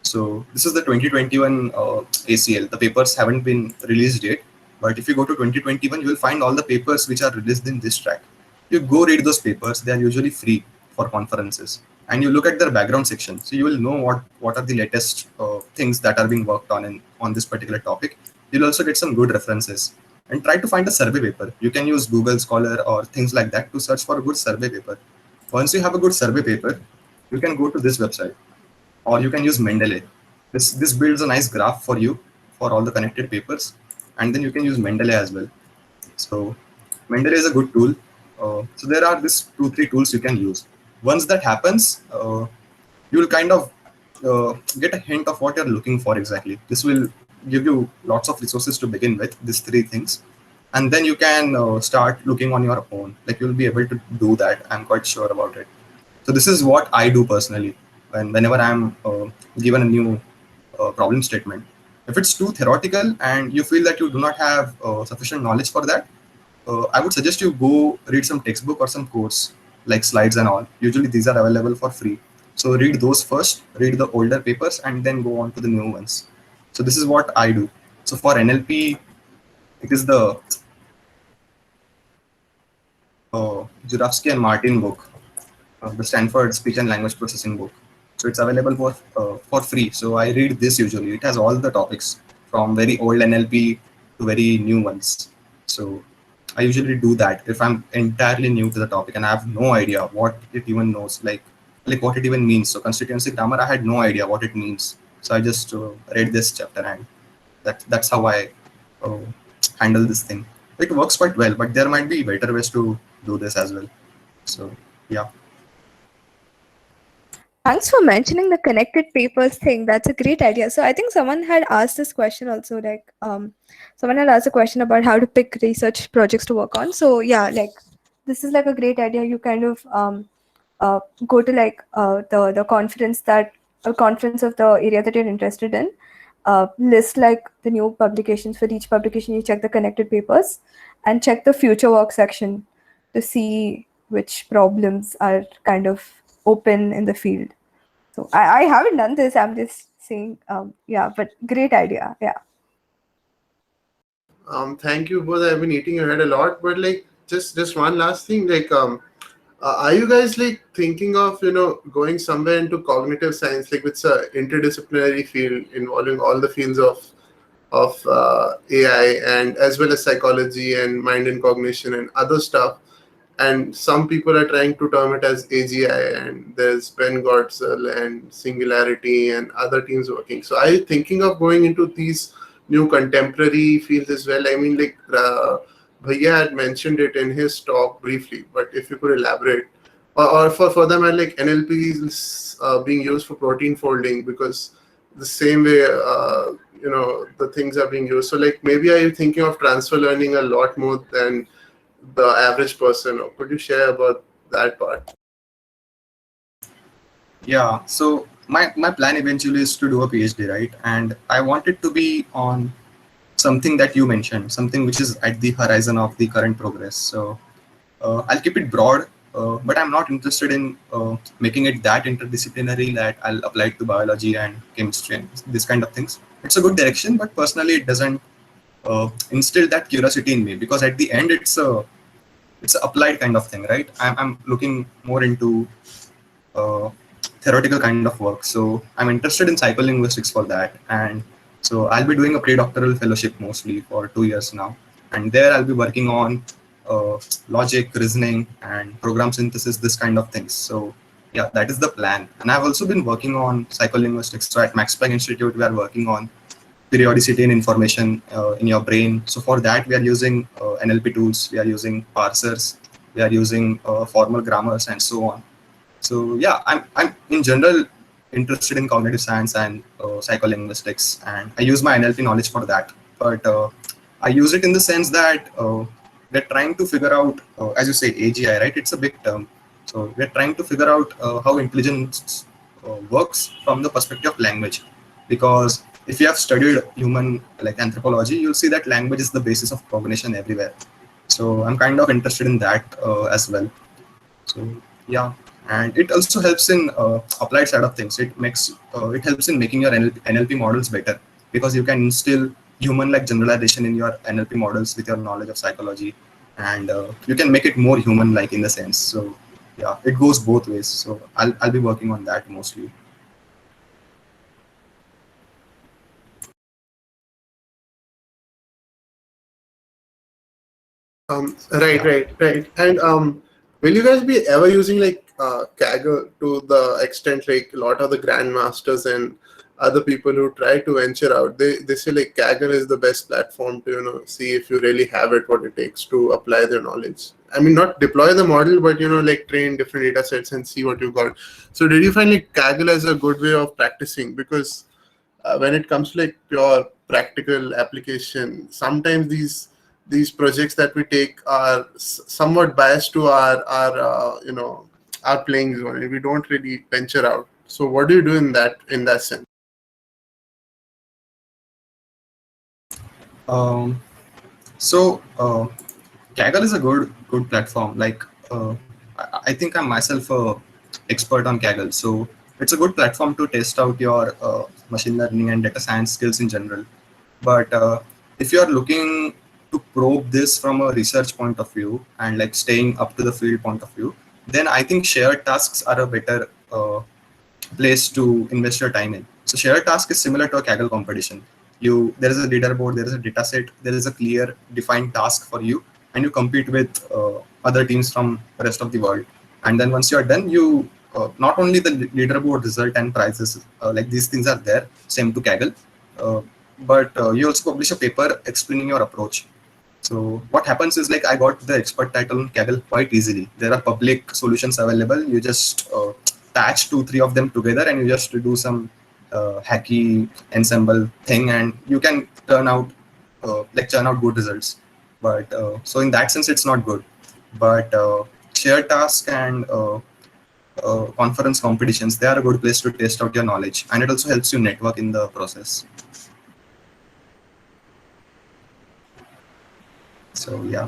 A: So this is the 2021 ACL. The papers haven't been released yet, but if you go to 2021, you will find all the papers which are released in this track. You go read those papers. They are usually free for conferences, and you look at their background section. So you will know what are the latest things that are being worked on this particular topic. You'll also get some good references and try to find a survey paper. You can use Google Scholar or things like that to search for a good survey paper. Once you have a good survey paper, you can go to this website, or you can use Mendeley. This builds a nice graph for you for all the connected papers, and then you can use Mendeley as well. So Mendeley is a good tool. So there are these 2-3 tools you can use. Once that happens, you will kind of get a hint of what you're looking for exactly. This will give you lots of resources to begin with, these 3 things. And then you can start looking on your own. Like you'll be able to do that. I'm quite sure about it. So this is what I do personally whenever I'm given a new problem statement. If it's too theoretical and you feel that you do not have sufficient knowledge for that, I would suggest you go read some textbook or some course like slides and all. Usually these are available for free. So read those first, read the older papers, and then go on to the new ones. So this is what I do. So for NLP, it is the Jurafsky and Martin book, the Stanford Speech and Language Processing book. So it's available for free. So I read this usually. It has all the topics from very old NLP to very new ones. So I usually do that if I'm entirely new to the topic and I have no idea what it even knows, like what it even means. So constituency grammar, I had no idea what it means. So I just read this chapter, and that's how I uh, handle this thing. It works quite well, but there might be better ways to do this as well. So yeah.
B: Thanks for mentioning the connected papers thing. That's a great idea. So I think someone had asked this question also, like someone had asked a question about how to pick research projects to work on. So yeah, like this is like a great idea. You kind of go to like the conference that a conference of the area that you're interested in. List like the new publications. For each publication, you check the connected papers and check the future work section to see which problems are kind of open in the field. So I haven't done this. I'm just saying, yeah, but great idea. Yeah.
D: Thank you both. I've been eating your head a lot, but like just one last thing, like are you guys like thinking of going somewhere into cognitive science, like it's a interdisciplinary field involving all the fields of AI, and as well as psychology and mind and cognition and other stuff. And some people are trying to term it as AGI, and there's Ben Godsell and Singularity and other teams working. So are you thinking of going into these new contemporary fields as well? I mean, like Bhaiya had mentioned it in his talk briefly, but if you could elaborate. Or for them, like NLP is being used for protein folding, because the same way the things are being used. So like maybe are you thinking of transfer learning a lot more than the average person, or could you share about that part?
A: Yeah, so my plan eventually is to do a PhD, right? And I want it to be on something that you mentioned, something which is at the horizon of the current progress. So I'll keep it broad, but I'm not interested in making it that interdisciplinary that I'll apply it to biology and chemistry and this kind of things. It's a good direction, but personally, it doesn't instill that curiosity in me, because at the end, it's an applied kind of thing, right? I'm looking more into uh, theoretical kind of work. So I'm interested in psycholinguistics for that. And so I'll be doing a pre-doctoral fellowship mostly for 2 years now. And there I'll be working on logic, reasoning, and program synthesis, this kind of things. So yeah, that is the plan. And I've also been working on psycholinguistics. So at Max Planck Institute, we are working on periodicity and information in your brain. So for that, we are using NLP tools, we are using parsers, we are using formal grammars, and so on. So yeah, I'm in general interested in cognitive science and psycholinguistics, and I use my NLP knowledge for that. But I use it in the sense that we're trying to figure out, as you say, AGI, right? It's a big term. So we're trying to figure out how intelligence works from the perspective of language, because if you have studied human like anthropology, you'll see that language is the basis of cognition everywhere. So I'm kind of interested in that as well. So yeah, and it also helps in applied side of things. It helps in making your NLP models better, because you can instill human like generalization in your NLP models with your knowledge of psychology, and you can make it more human like in the sense. So yeah, it goes both ways. So I'll be working on that mostly.
D: Right. And will you guys be ever using like Kaggle to the extent like a lot of the grandmasters and other people who try to venture out, they say like Kaggle is the best platform to see if you really have it, what it takes to apply their knowledge. I mean, not deploy the model, but like train different data sets and see what you got. So did you find like Kaggle as a good way of practicing? Because when it comes to like pure practical application, sometimes these projects that we take are somewhat biased to our playing zone. We don't really venture out. So what do you do in that sense?
A: So Kaggle is a good platform. Like I think I'm myself a expert on Kaggle, so it's a good platform to test out your machine learning and data science skills in general. But if you are looking to probe this from a research point of view and like staying up to the field point of view, then I think shared tasks are a better place to invest your time in. So shared task is similar to a Kaggle competition. There is a leaderboard, there is a data set, there is a clear defined task for you, and you compete with other teams from the rest of the world. And then once you are done, you not only the leaderboard result and prizes, like these things are there, same to Kaggle, but you also publish a paper explaining your approach. So what happens is like I got the expert title on Kaggle quite easily. There are public solutions available. You just patch 2-3 of them together and you just do some hacky ensemble thing, and you can churn out good results. But so in that sense, it's not good. But shared task and conference competitions, they are a good place to test out your knowledge, and it also helps you network in the process. So yeah.